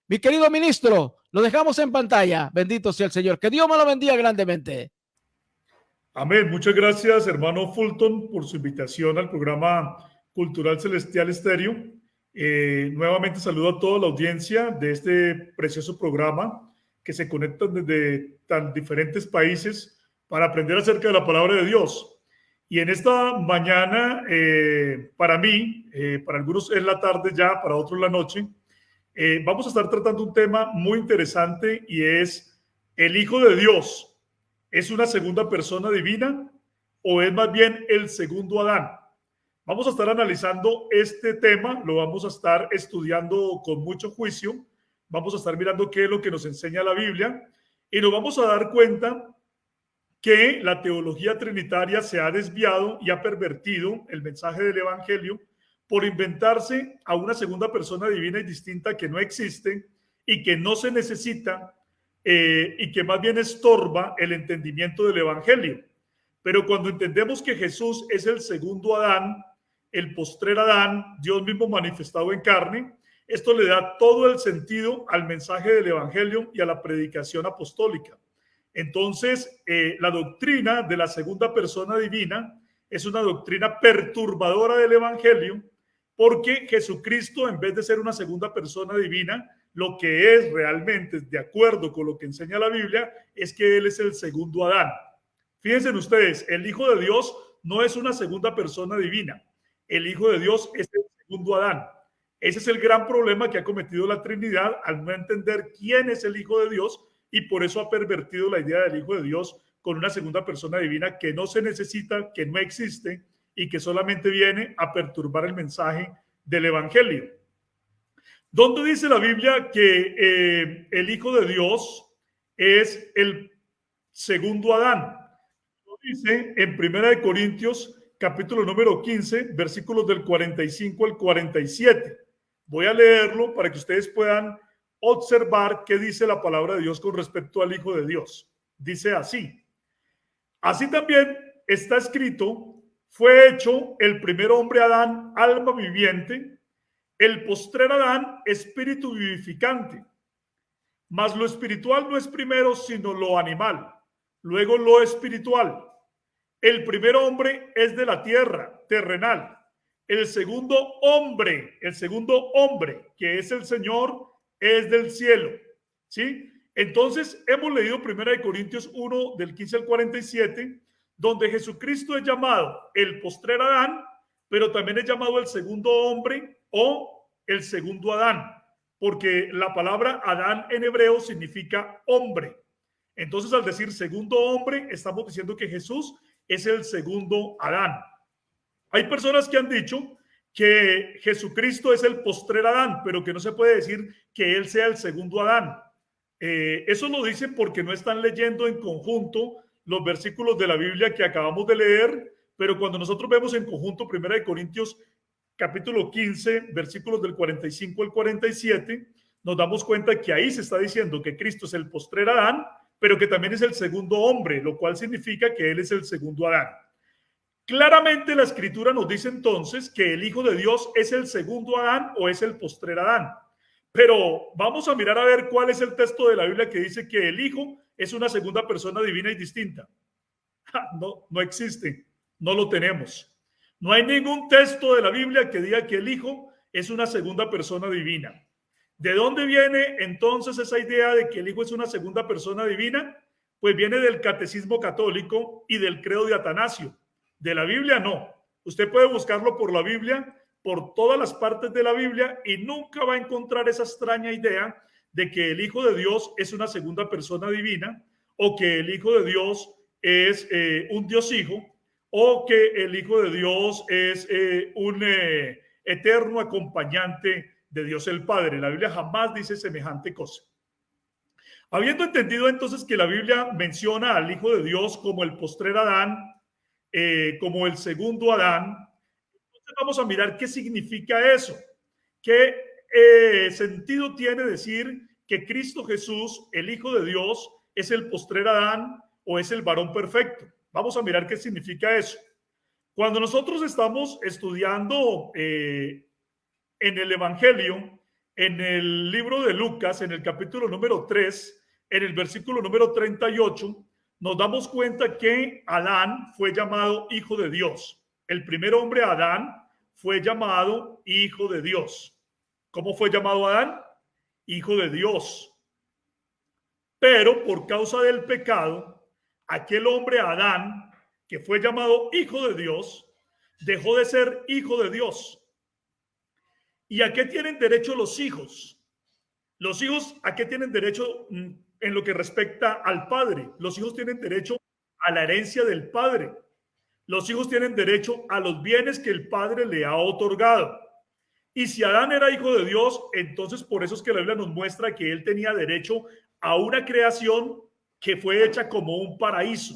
Mi querido ministro, lo dejamos en pantalla. Bendito sea el Señor. Que Dios me lo bendiga grandemente. Amén. Muchas gracias, hermano Fulton, por su invitación al programa Cultural Celestial Estéreo. Nuevamente saludo a toda la audiencia de este precioso programa que se conectan desde tan diferentes países para aprender acerca de la palabra de Dios. Y en esta mañana, para mí, para algunos es la tarde ya, para otros la noche, vamos a estar tratando un tema muy interesante y es el Hijo de Dios. ¿Es una segunda persona divina o es más bien el segundo Adán? Vamos a estar analizando este tema, lo vamos a estar estudiando con mucho juicio, vamos a estar mirando qué es lo que nos enseña la Biblia y nos vamos a dar cuenta que la teología trinitaria se ha desviado y ha pervertido el mensaje del Evangelio por inventarse a una segunda persona divina y distinta que no existe y que no se necesita y que más bien estorba el entendimiento del Evangelio. Pero cuando entendemos que Jesús es el segundo Adán, el postrer Adán, Dios mismo manifestado en carne, esto le da todo el sentido al mensaje del Evangelio y a la predicación apostólica. Entonces, la doctrina de la segunda persona divina es una doctrina perturbadora del Evangelio, porque Jesucristo, en vez de ser una segunda persona divina, lo que es realmente, de acuerdo con lo que enseña la Biblia, es que Él es el segundo Adán. Fíjense ustedes, el Hijo de Dios no es una segunda persona divina. El Hijo de Dios es el segundo Adán. Ese es el gran problema que ha cometido la Trinidad al no entender quién es el Hijo de Dios, y por eso ha pervertido la idea del Hijo de Dios con una segunda persona divina que no se necesita, que no existe y que solamente viene a perturbar el mensaje del Evangelio. ¿Dónde dice la Biblia que el Hijo de Dios es el segundo Adán? Lo dice en 1 Corintios capítulo número 15, versículos del 45 al 47. Voy a leerlo para que ustedes puedan observar qué dice la palabra de Dios con respecto al Hijo de Dios. Dice así: así también está escrito, fue hecho el primer hombre Adán, alma viviente, el postrer Adán, espíritu vivificante. Mas lo espiritual no es primero, sino lo animal, luego lo espiritual. El primer hombre es de la tierra, terrenal. El segundo hombre, que es el Señor, es del cielo. ¿Sí? Entonces, hemos leído 1 Corintios 1, del 15 al 47, donde Jesucristo es llamado el postrer Adán, pero también es llamado el segundo hombre o el segundo Adán, porque la palabra Adán en hebreo significa hombre. Entonces, al decir segundo hombre, estamos diciendo que Jesús es el segundo Adán. Hay personas que han dicho que Jesucristo es el postrer Adán, pero que no se puede decir que él sea el segundo Adán. Eso lo dicen porque no están leyendo en conjunto los versículos de la Biblia que acabamos de leer, pero cuando nosotros vemos en conjunto 1 Corintios capítulo 15, versículos del 45 al 47, nos damos cuenta que ahí se está diciendo que Cristo es el postrer Adán, pero que también es el segundo hombre, lo cual significa que él es el segundo Adán. Claramente la escritura nos dice entonces que el Hijo de Dios es el segundo Adán o es el postrer Adán. Pero vamos a mirar a ver cuál es el texto de la Biblia que dice que el Hijo es una segunda persona divina y distinta. No, no existe, no lo tenemos. No hay ningún texto de la Biblia que diga que el Hijo es una segunda persona divina. ¿De dónde viene entonces esa idea de que el Hijo es una segunda persona divina? Pues viene del catecismo católico y del credo de Atanasio. De la Biblia no. Usted puede buscarlo por la Biblia, por todas las partes de la Biblia, y nunca va a encontrar esa extraña idea de que el Hijo de Dios es una segunda persona divina, o que el Hijo de Dios es un Dios Hijo, o que el Hijo de Dios es un eterno acompañante de Dios el Padre. La Biblia jamás dice semejante cosa. Habiendo entendido entonces que la Biblia menciona al Hijo de Dios como el postrer Adán, como el segundo Adán, entonces vamos a mirar qué significa eso. ¿Qué sentido tiene decir que Cristo Jesús, el Hijo de Dios, es el postrer Adán o es el varón perfecto? Vamos a mirar qué significa eso. Cuando nosotros estamos estudiando en el Evangelio, en el libro de Lucas, en el capítulo número 3, en el versículo número 38, nos damos cuenta que Adán fue llamado hijo de Dios. El primer hombre, Adán, fue llamado hijo de Dios. ¿Cómo fue llamado Adán? Hijo de Dios. Pero por causa del pecado, aquel hombre Adán, que fue llamado hijo de Dios, dejó de ser hijo de Dios. ¿Y a qué tienen derecho los hijos? Los hijos, ¿a qué tienen derecho en lo que respecta al padre? Los hijos tienen derecho a la herencia del padre. Los hijos tienen derecho a los bienes que el padre le ha otorgado. Y si Adán era hijo de Dios, entonces por eso es que la Biblia nos muestra que él tenía derecho a una creación que fue hecha como un paraíso,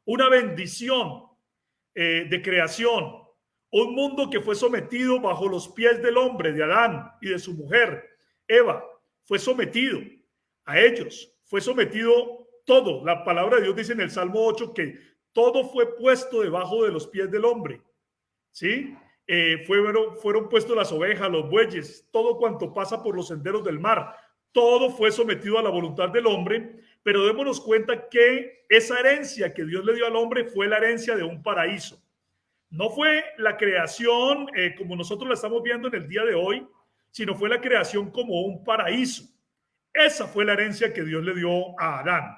una bendición de creación, un mundo que fue sometido bajo los pies del hombre, de Adán y de su mujer, Eva. Fue sometido a ellos, fue sometido todo. La palabra de Dios dice en el Salmo 8 que todo fue puesto debajo de los pies del hombre, ¿sí? Fueron puestos las ovejas, los bueyes, todo cuanto pasa por los senderos del mar. Todo fue sometido a la voluntad del hombre, pero démonos cuenta que esa herencia que Dios le dio al hombre fue la herencia de un paraíso. No fue la creación como nosotros la estamos viendo en el día de hoy, sino fue la creación como un paraíso. Esa fue la herencia que Dios le dio a Adán.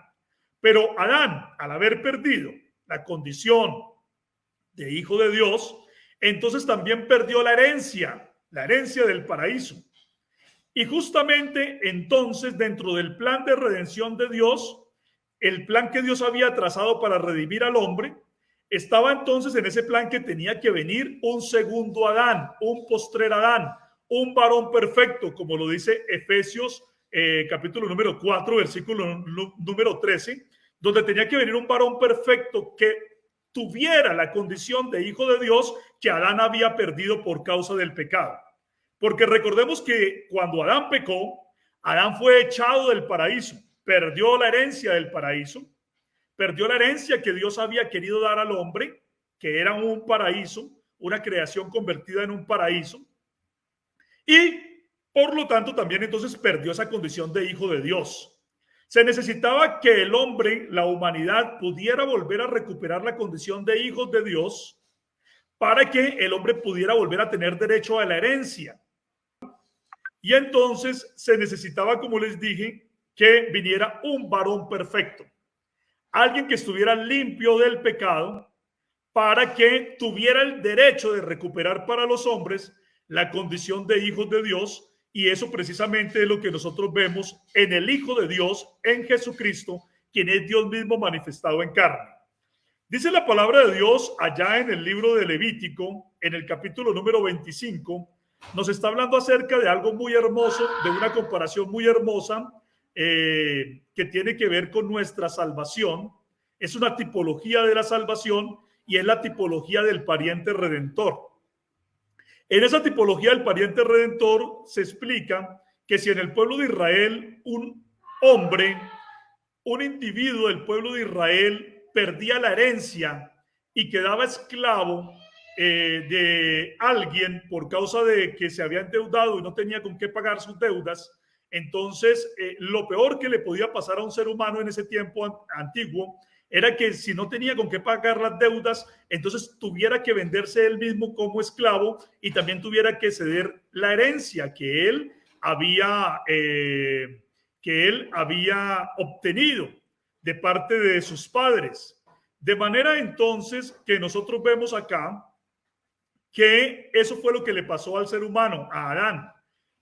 Pero Adán, al haber perdido la condición de hijo de Dios, entonces también perdió la herencia del paraíso. Y justamente entonces, dentro del plan de redención de Dios, el plan que Dios había trazado para redimir al hombre, estaba entonces en ese plan que tenía que venir un segundo Adán, un postrer Adán, un varón perfecto, como lo dice Efesios capítulo número 4, versículo número 13, donde tenía que venir un varón perfecto que tuviera la condición de hijo de Dios que Adán había perdido por causa del pecado. Porque recordemos que cuando Adán pecó, Adán fue echado del paraíso, perdió la herencia del paraíso, perdió la herencia que Dios había querido dar al hombre, que era un paraíso, una creación convertida en un paraíso, y por lo tanto también entonces perdió esa condición de hijo de Dios. Se necesitaba que el hombre, la humanidad, pudiera volver a recuperar la condición de hijos de Dios para que el hombre pudiera volver a tener derecho a la herencia. Y entonces se necesitaba, como les dije, que viniera un varón perfecto, alguien que estuviera limpio del pecado, para que tuviera el derecho de recuperar para los hombres la condición de hijos de Dios. Y eso precisamente es lo que nosotros vemos en el Hijo de Dios, en Jesucristo, quien es Dios mismo manifestado en carne. Dice la palabra de Dios allá en el libro de Levítico, en el capítulo número 25, nos está hablando acerca de algo muy hermoso, de una comparación muy hermosa que tiene que ver con nuestra salvación. Es una tipología de la salvación y es la tipología del pariente redentor. En esa tipología del pariente redentor se explica que si en el pueblo de Israel un hombre, un individuo del pueblo de Israel perdía la herencia y quedaba esclavo de alguien por causa de que se había endeudado y no tenía con qué pagar sus deudas, entonces lo peor que le podía pasar a un ser humano en ese tiempo antiguo era que si no tenía con qué pagar las deudas, entonces tuviera que venderse él mismo como esclavo y también tuviera que ceder la herencia que él había obtenido de parte de sus padres. De manera entonces que nosotros vemos acá que eso fue lo que le pasó al ser humano, a Adán.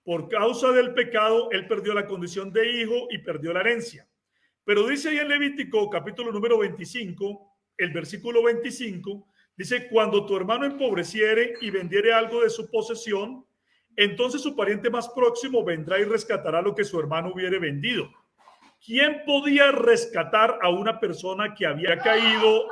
Por causa del pecado, él perdió la condición de hijo y perdió la herencia. Pero dice ahí en Levítico, capítulo número 25, el versículo 25, dice, cuando tu hermano empobreciere y vendiere algo de su posesión, entonces su pariente más próximo vendrá y rescatará lo que su hermano hubiere vendido. ¿Quién podía rescatar a una persona que había caído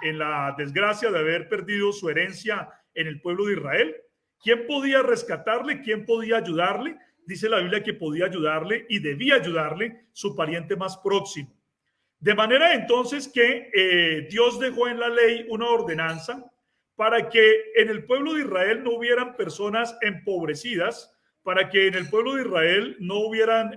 en la desgracia de haber perdido su herencia en el pueblo de Israel? ¿Quién podía rescatarle? ¿Quién podía ayudarle? Dice la Biblia que podía ayudarle y debía ayudarle su pariente más próximo. De manera entonces que Dios dejó en la ley una ordenanza para que en el pueblo de Israel no hubieran personas empobrecidas, para que en el pueblo de Israel no hubieran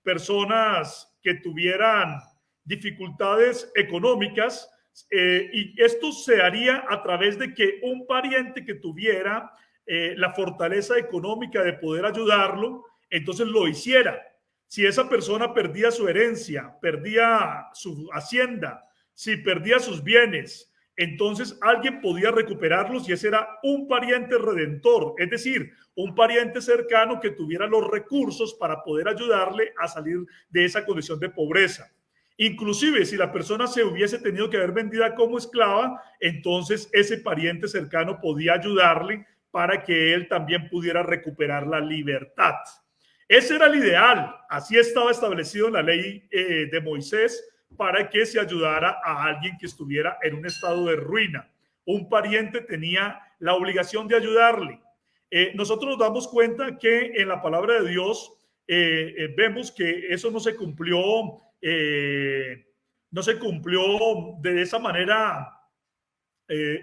personas que tuvieran dificultades económicas, y esto se haría a través de que un pariente que tuviera la fortaleza económica de poder ayudarlo, entonces lo hiciera. Si esa persona perdía su herencia, perdía su hacienda, si perdía sus bienes, entonces alguien podía recuperarlos y ese era un pariente redentor, es decir, un pariente cercano que tuviera los recursos para poder ayudarle a salir de esa condición de pobreza. Inclusive si la persona se hubiese tenido que ver vendida como esclava, entonces ese pariente cercano podía ayudarle para que él también pudiera recuperar la libertad. Ese era el ideal, así estaba establecido en la ley de Moisés, para que se ayudara a alguien que estuviera en un estado de ruina. Un pariente tenía la obligación de ayudarle. Nosotros nos damos cuenta que en la palabra de Dios vemos que eso no se cumplió de esa manera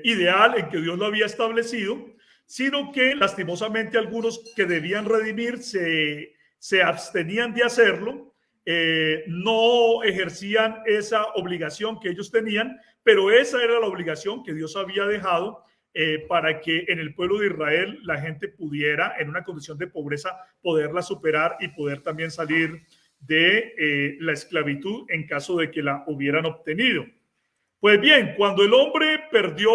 ideal en que Dios lo había establecido, sino que lastimosamente algunos que debían redimir se abstenían de hacerlo, no ejercían esa obligación que ellos tenían, pero esa era la obligación que Dios había dejado para que en el pueblo de Israel la gente pudiera, en una condición de pobreza, poderla superar y poder también salir de la esclavitud en caso de que la hubieran obtenido. Pues bien, cuando el hombre perdió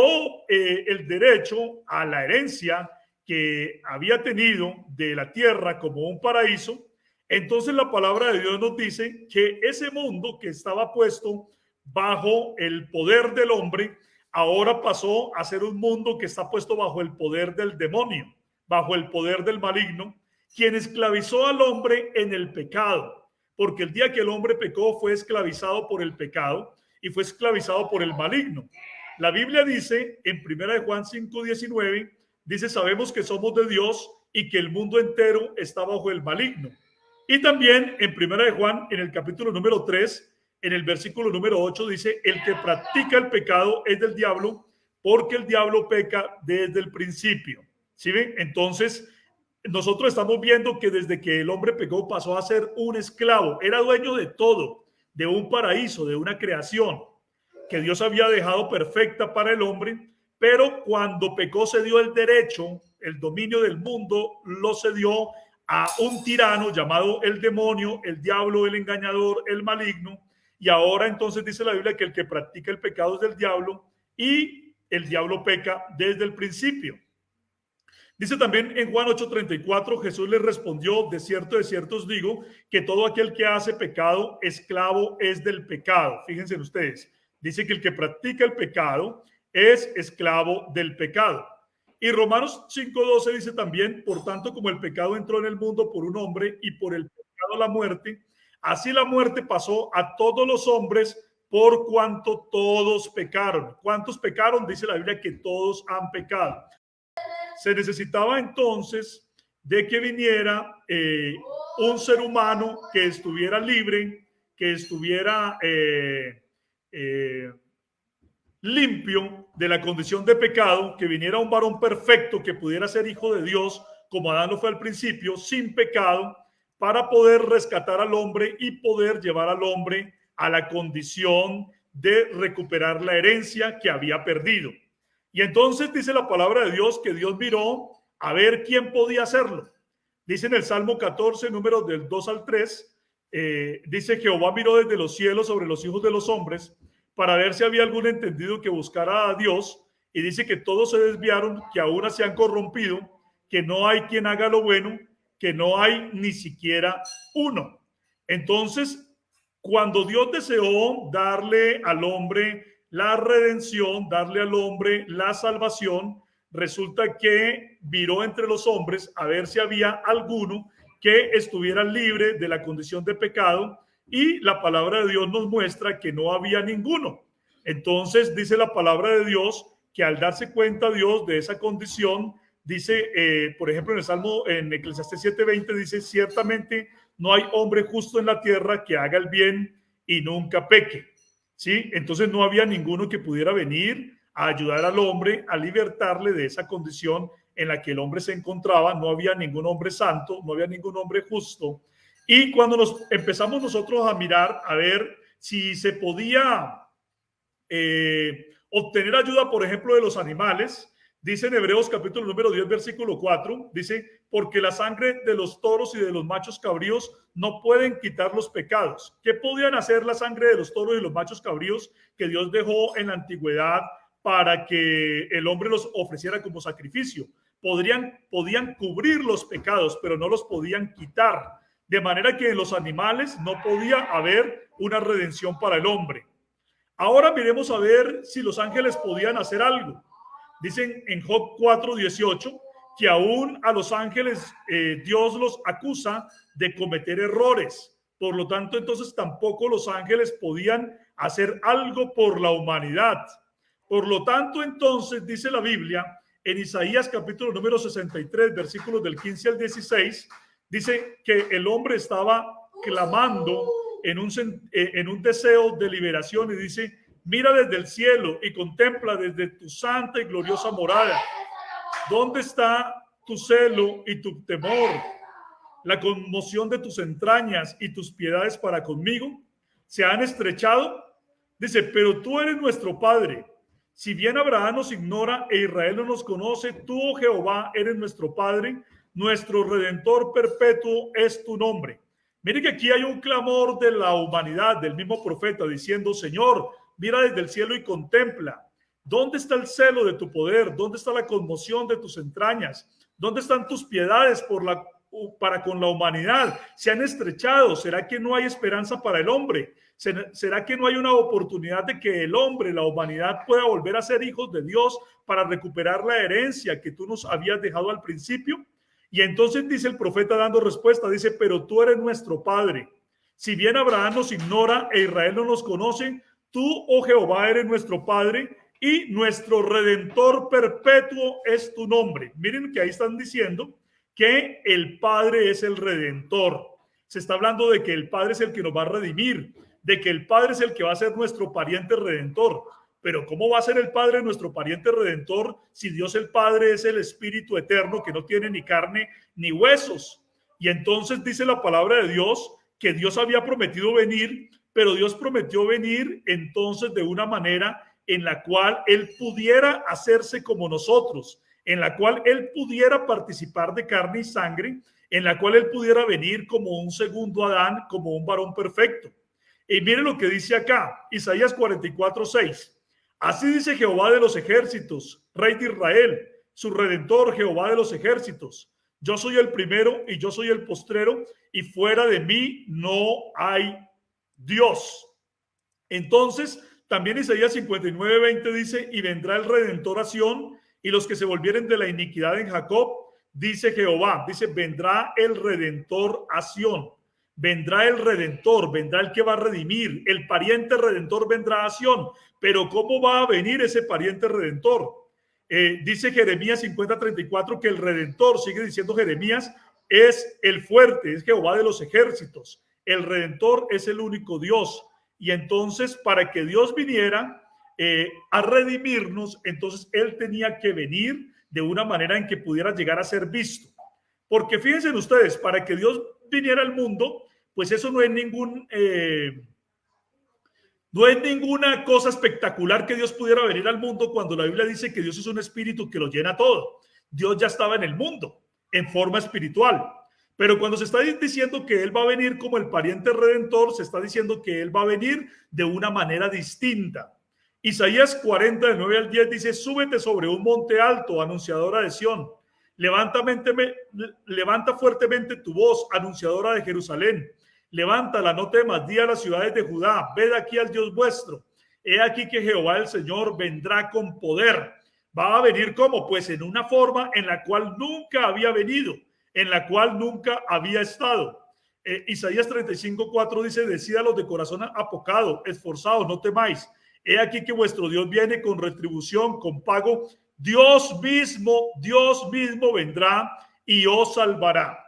el derecho a la herencia que había tenido de la tierra como un paraíso, entonces la palabra de Dios nos dice que ese mundo que estaba puesto bajo el poder del hombre, ahora pasó a ser un mundo que está puesto bajo el poder del demonio, bajo el poder del maligno, quien esclavizó al hombre en el pecado, porque el día que el hombre pecó fue esclavizado por el pecado y fue esclavizado por el maligno. La Biblia dice en 1 Juan 5:19, dice, sabemos que somos de Dios y que el mundo entero está bajo el maligno. Y también en 1 Juan, en el capítulo número 3, en el versículo número 8, dice, el que practica el pecado es del diablo, porque el diablo peca desde el principio. ¿Sí ven? Entonces, nosotros estamos viendo que desde que el hombre pecó pasó a ser un esclavo, era dueño de todo, de un paraíso, de una creación que Dios había dejado perfecta para el hombre, pero cuando pecó se dio el derecho, el dominio del mundo lo cedió a un tirano llamado el demonio, el diablo, el engañador, el maligno, y ahora entonces dice la Biblia que el que practica el pecado es del diablo y el diablo peca desde el principio. Dice también en Juan 8:34, Jesús les respondió, de cierto os digo, que todo aquel que hace pecado, esclavo es del pecado. Fíjense ustedes, dice que el que practica el pecado es esclavo del pecado. Y Romanos 5:12 dice también, por tanto como el pecado entró en el mundo por un hombre y por el pecado la muerte, así la muerte pasó a todos los hombres por cuanto todos pecaron. ¿Cuántos pecaron? Dice la Biblia que todos han pecado. Se necesitaba entonces de que viniera un ser humano que estuviera libre, que estuviera limpio de la condición de pecado, que viniera un varón perfecto que pudiera ser hijo de Dios, como Adán lo fue al principio, sin pecado, para poder rescatar al hombre y poder llevar al hombre a la condición de recuperar la herencia que había perdido. Y entonces dice la palabra de Dios que Dios miró a ver quién podía hacerlo. Dice en el Salmo 14, números del 2 al 3, dice Jehová miró desde los cielos sobre los hijos de los hombres para ver si había algún entendido que buscara a Dios, y dice que todos se desviaron, que aún se han corrompido, que no hay quien haga lo bueno, que no hay ni siquiera uno. Entonces, cuando Dios deseó darle al hombre la redención, darle al hombre la salvación, resulta que miró entre los hombres a ver si había alguno que estuviera libre de la condición de pecado, y la palabra de Dios nos muestra que no había ninguno. Entonces dice la palabra de Dios que al darse cuenta Dios de esa condición, dice, por ejemplo, en el Salmo, en Eclesiastés 7:20, dice, ciertamente no hay hombre justo en la tierra que haga el bien y nunca peque. ¿Sí? Entonces no había ninguno que pudiera venir a ayudar al hombre a libertarle de esa condición en la que el hombre se encontraba. No había ningún hombre santo, no había ningún hombre justo. Y cuando nos empezamos nosotros a mirar, a ver si se podía obtener ayuda, por ejemplo, de los animales, dice en Hebreos capítulo número 10, versículo 4, dice, porque la sangre de los toros y de los machos cabríos no pueden quitar los pecados. ¿Qué podían hacer la sangre de los toros y los machos cabríos que Dios dejó en la antigüedad para que el hombre los ofreciera como sacrificio? Podían cubrir los pecados, pero no los podían quitar. De manera que en los animales no podía haber una redención para el hombre. Ahora miremos a ver si los ángeles podían hacer algo. Dicen en Job 4:18 que aún a los ángeles Dios los acusa de cometer errores. Por lo tanto, entonces tampoco los ángeles podían hacer algo por la humanidad. Por lo tanto, entonces dice la Biblia en Isaías capítulo número 63, versículos del 15 al 16, dice que el hombre estaba clamando en un deseo de liberación y dice, mira desde el cielo y contempla desde tu santa y gloriosa morada. ¿Dónde está tu celo y tu temor? La conmoción de tus entrañas y tus piedades para conmigo se han estrechado. Dice, pero tú eres nuestro Padre. Si bien Abraham nos ignora e Israel no nos conoce, tú, oh Jehová, eres nuestro Padre, nuestro Redentor perpetuo es tu nombre. Mire que aquí hay un clamor de la humanidad, del mismo profeta, diciendo, Señor, mira desde el cielo y contempla. ¿Dónde está el celo de tu poder? ¿Dónde está la conmoción de tus entrañas? ¿Dónde están tus piedades para con la humanidad? Se han estrechado. ¿Será que no hay esperanza para el hombre? ¿Será que no hay una oportunidad de que el hombre, la humanidad, pueda volver a ser hijos de Dios para recuperar la herencia que tú nos habías dejado al principio? Y entonces dice el profeta dando respuesta, dice, pero tú eres nuestro Padre. Si bien Abraham nos ignora e Israel no nos conoce, tú, oh Jehová, eres nuestro Padre y nuestro Redentor perpetuo es tu nombre. Miren que ahí están diciendo que el Padre es el Redentor. Se está hablando de que el Padre es el que nos va a redimir, de que el Padre es el que va a ser nuestro pariente redentor. Pero ¿cómo va a ser el Padre nuestro pariente redentor si Dios el Padre es el Espíritu eterno que no tiene ni carne ni huesos? Y entonces dice la palabra de Dios que Dios había prometido venir, pero Dios prometió venir entonces de una manera en la cual Él pudiera hacerse como nosotros, en la cual Él pudiera participar de carne y sangre, en la cual Él pudiera venir como un segundo Adán, como un varón perfecto. Y miren lo que dice acá, Isaías 44:6. Así dice Jehová de los ejércitos, Rey de Israel, su Redentor, Jehová de los ejércitos. Yo soy el primero y yo soy el postrero, y fuera de mí no hay Dios. Entonces, también Isaías 59:20 dice, y vendrá el Redentor a Sión, y los que se volvieren de la iniquidad en Jacob, dice Jehová, dice, vendrá el Redentor a Sión. Vendrá el Redentor, vendrá el que va a redimir, el pariente redentor vendrá a Sión. Pero ¿cómo va a venir ese pariente redentor? Dice Jeremías 50:34 que el Redentor, sigue diciendo Jeremías, es el fuerte, es Jehová de los ejércitos. El Redentor es el único Dios. Y entonces, para que Dios viniera a redimirnos, entonces Él tenía que venir de una manera en que pudiera llegar a ser visto. Porque fíjense ustedes, para que Dios viniera al mundo, pues eso no es ninguna cosa espectacular que Dios pudiera venir al mundo cuando la Biblia dice que Dios es un espíritu que lo llena todo. Dios ya estaba en el mundo en forma espiritual. Pero cuando se está diciendo que Él va a venir como el pariente redentor, se está diciendo que Él va a venir de una manera distinta. Isaías 40:9-10 dice, súbete sobre un monte alto, anunciadora de Sión. Levanta fuertemente tu voz, anunciadora de Jerusalén. Levántala, no temas, di a las ciudades de Judá, ved aquí al Dios vuestro. He aquí que Jehová el Señor vendrá con poder. ¿Va a venir cómo? Pues en una forma en la cual nunca había venido, en la cual nunca había estado. Isaías 35:4 dice, decid a los de corazón apocado, esforzados, no temáis. He aquí que vuestro Dios viene con retribución, con pago. Dios mismo vendrá y os salvará.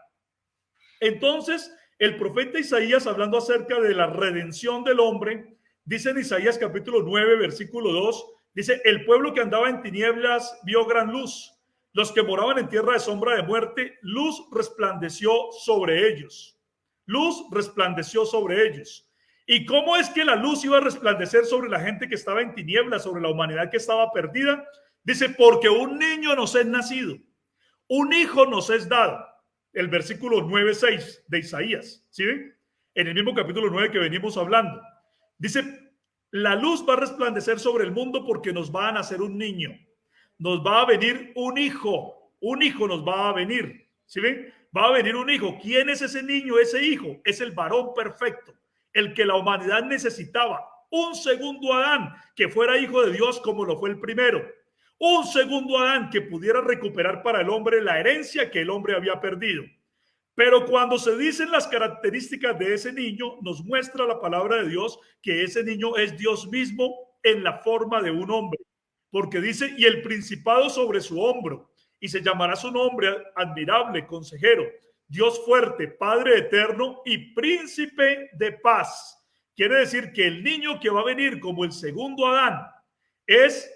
Entonces, el profeta Isaías, hablando acerca de la redención del hombre, dice en Isaías capítulo 9, versículo 2, dice, el pueblo que andaba en tinieblas vio gran luz. los que moraban en tierra de sombra de muerte, luz resplandeció sobre ellos. Luz resplandeció sobre ellos. ¿Y cómo es que la luz iba a resplandecer sobre la gente que estaba en tinieblas, sobre la humanidad que estaba perdida? Dice, porque un niño nos es nacido, un hijo nos es dado. El versículo 9:6 de Isaías, ¿sí ven? En el mismo capítulo 9 que venimos hablando. Dice, la luz va a resplandecer sobre el mundo porque nos va a nacer un niño. Nos va a venir un hijo nos va a venir, ¿sí ven? Va a venir un hijo. ¿Quién es ese niño? Ese hijo es el varón perfecto, el que la humanidad necesitaba. Un segundo Adán que fuera hijo de Dios como lo fue el primero. Un segundo Adán que pudiera recuperar para el hombre la herencia que el hombre había perdido. Pero cuando se dicen las características de ese niño, nos muestra la palabra de Dios que ese niño es Dios mismo en la forma de un hombre. Porque dice, y el principado sobre su hombro, y se llamará su nombre admirable, consejero, Dios fuerte, Padre eterno y príncipe de paz. Quiere decir que el niño que va a venir como el segundo Adán es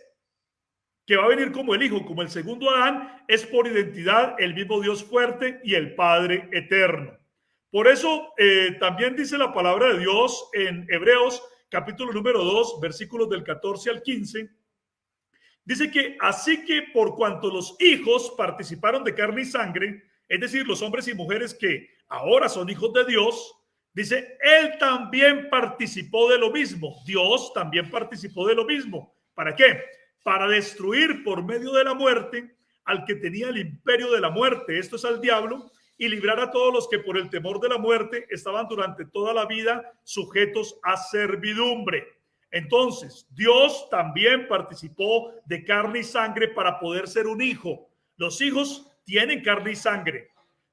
que va a venir como el hijo, como el segundo Adán, es por identidad el mismo Dios fuerte y el Padre eterno. Por eso también dice la palabra de Dios en Hebreos capítulo número 2, versículos del 14 al 15. Dice que así que por cuanto los hijos participaron de carne y sangre, es decir, los hombres y mujeres que ahora son hijos de Dios, dice, él también participó de lo mismo. Dios también participó de lo mismo. ¿Para qué? Para destruir por medio de la muerte al que tenía el imperio de la muerte, esto es al diablo, y librar a todos los que por el temor de la muerte estaban durante toda la vida sujetos a servidumbre. Entonces, Dios también participó de carne y sangre para poder ser un hijo. Los hijos tienen carne y sangre.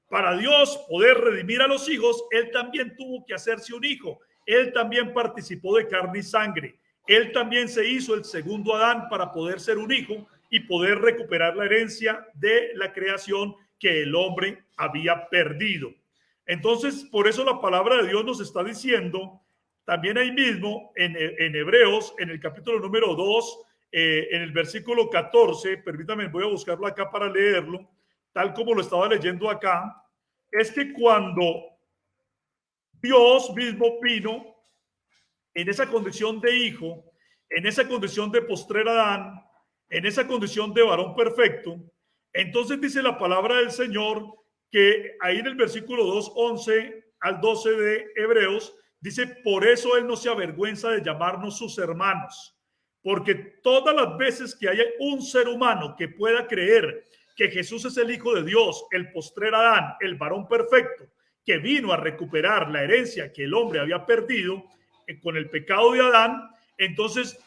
Para Dios poder redimir a los hijos, Él también tuvo que hacerse un hijo. Él también participó de carne y sangre. Él también se hizo el segundo Adán para poder ser un hijo y poder recuperar la herencia de la creación que el hombre había perdido. Entonces, por eso la palabra de Dios nos está diciendo, también ahí mismo en Hebreos, en el capítulo número 2, en el versículo 14, permítame, voy a buscarlo acá para leerlo, tal como lo estaba leyendo acá, es que cuando Dios mismo vino en esa condición de hijo, en esa condición de postrer Adán, en esa condición de varón perfecto, entonces dice la palabra del Señor que ahí en el versículo 2, 11 al 12 de Hebreos, dice, por eso Él no se avergüenza de llamarnos sus hermanos, porque todas las veces que haya un ser humano que pueda creer que Jesús es el Hijo de Dios, el postrer Adán, el varón perfecto, que vino a recuperar la herencia que el hombre había perdido con el pecado de Adán, entonces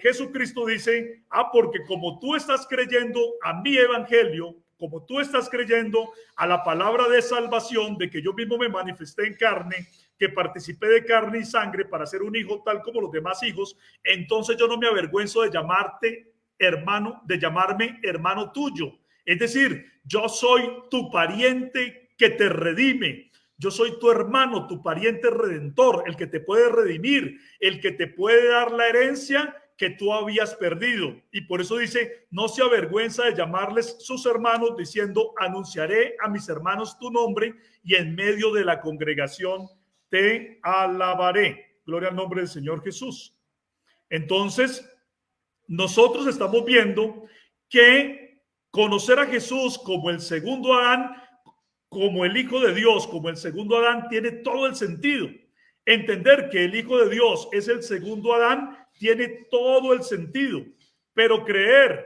Jesucristo dice, porque como tú estás creyendo a mi evangelio, como tú estás creyendo a la palabra de salvación, de que yo mismo me manifesté en carne, que participé de carne y sangre para ser un hijo tal como los demás hijos, entonces yo no me avergüenzo de llamarte hermano, de llamarme hermano tuyo. Es decir, yo soy tu pariente que te redime. Yo soy tu hermano, tu pariente redentor, el que te puede redimir, el que te puede dar la herencia que tú habías perdido. Y por eso dice, no se avergüenza de llamarles sus hermanos, diciendo, anunciaré a mis hermanos tu nombre y en medio de la congregación te alabaré. Gloria al nombre del Señor Jesús. Entonces, nosotros estamos viendo que conocer a Jesús como el segundo Adán, como el Hijo de Dios, como el segundo Adán, tiene todo el sentido. Entender que el Hijo de Dios es el segundo Adán tiene todo el sentido. Pero creer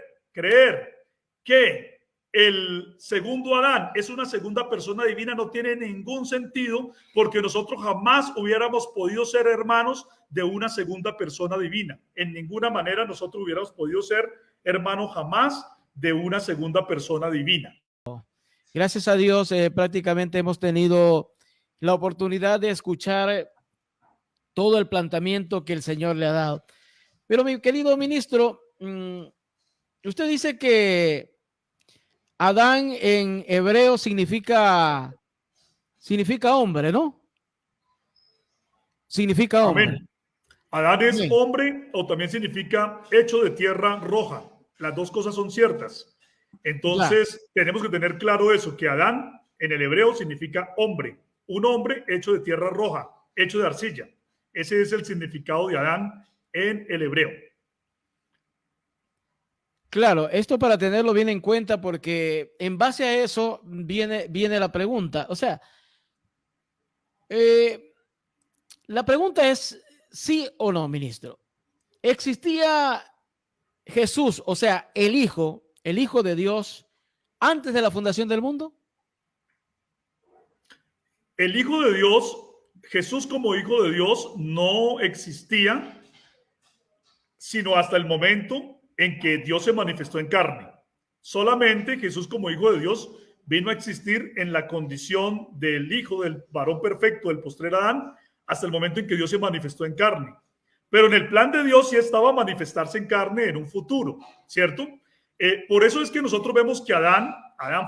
que el segundo Adán es una segunda persona divina no tiene ningún sentido, porque nosotros jamás hubiéramos podido ser hermanos de una segunda persona divina. En ninguna manera nosotros hubiéramos podido ser hermanos jamás de una segunda persona divina. Gracias a Dios, prácticamente hemos tenido la oportunidad de escuchar todo el planteamiento que el Señor le ha dado. Pero mi querido ministro, usted dice que Adán en hebreo significa hombre, ¿no? Significa hombre. Amén. Adán es Amén. hombre o también significa hecho de tierra roja. Las dos cosas son ciertas. Entonces, tenemos que tener claro eso, que Adán en el hebreo significa hombre, un hombre hecho de tierra roja, hecho de arcilla. Ese es el significado de Adán en el hebreo. Claro, esto para tenerlo bien en cuenta porque en base a eso viene la pregunta. O sea, la pregunta es sí o no, ministro. ¿Existía Jesús, o sea, el Hijo de Dios, antes de la fundación del mundo? El Hijo de Dios, Jesús como Hijo de Dios, no existía sino hasta el momento en que Dios se manifestó en carne. Solamente Jesús como Hijo de Dios vino a existir en la condición del Hijo del varón perfecto, del postrer Adán, hasta el momento en que Dios se manifestó en carne. Pero en el plan de Dios sí estaba manifestarse en carne en un futuro, ¿cierto? Por eso es que nosotros vemos que Adán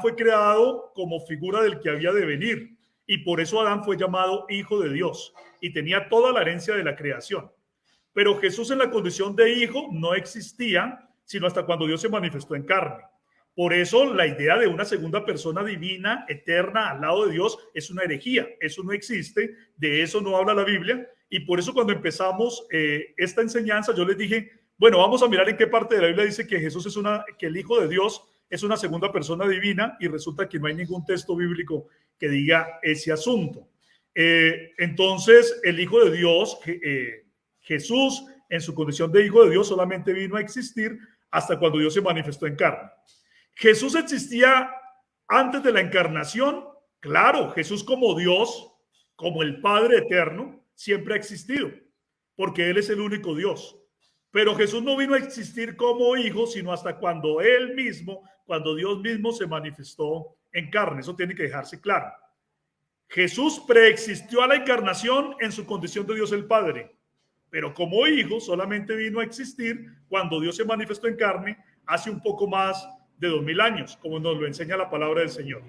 fue creado como figura del que había de venir, y por eso Adán fue llamado Hijo de Dios y tenía toda la herencia de la creación. Pero Jesús en la condición de hijo no existía, sino hasta cuando Dios se manifestó en carne. Por eso la idea de una segunda persona divina, eterna, al lado de Dios, es una herejía. Eso no existe, de eso no habla la Biblia. Y por eso cuando empezamos esta enseñanza, yo les dije, bueno, vamos a mirar en qué parte de la Biblia dice que Jesús es que el Hijo de Dios es una segunda persona divina, y resulta que no hay ningún texto bíblico que diga ese asunto. Entonces, el Hijo de Dios, Jesús, en su condición de Hijo de Dios, solamente vino a existir hasta cuando Dios se manifestó en carne. ¿Jesús existía antes de la encarnación? Claro, Jesús como Dios, como el Padre eterno, siempre ha existido, porque Él es el único Dios. Pero Jesús no vino a existir como hijo, sino hasta cuando Él mismo, cuando Dios mismo se manifestó en carne. Eso tiene que dejarse claro. Jesús preexistió a la encarnación en su condición de Dios el Padre, pero como hijo solamente vino a existir cuando Dios se manifestó en carne hace un poco más de 2000 años, como nos lo enseña la palabra del Señor.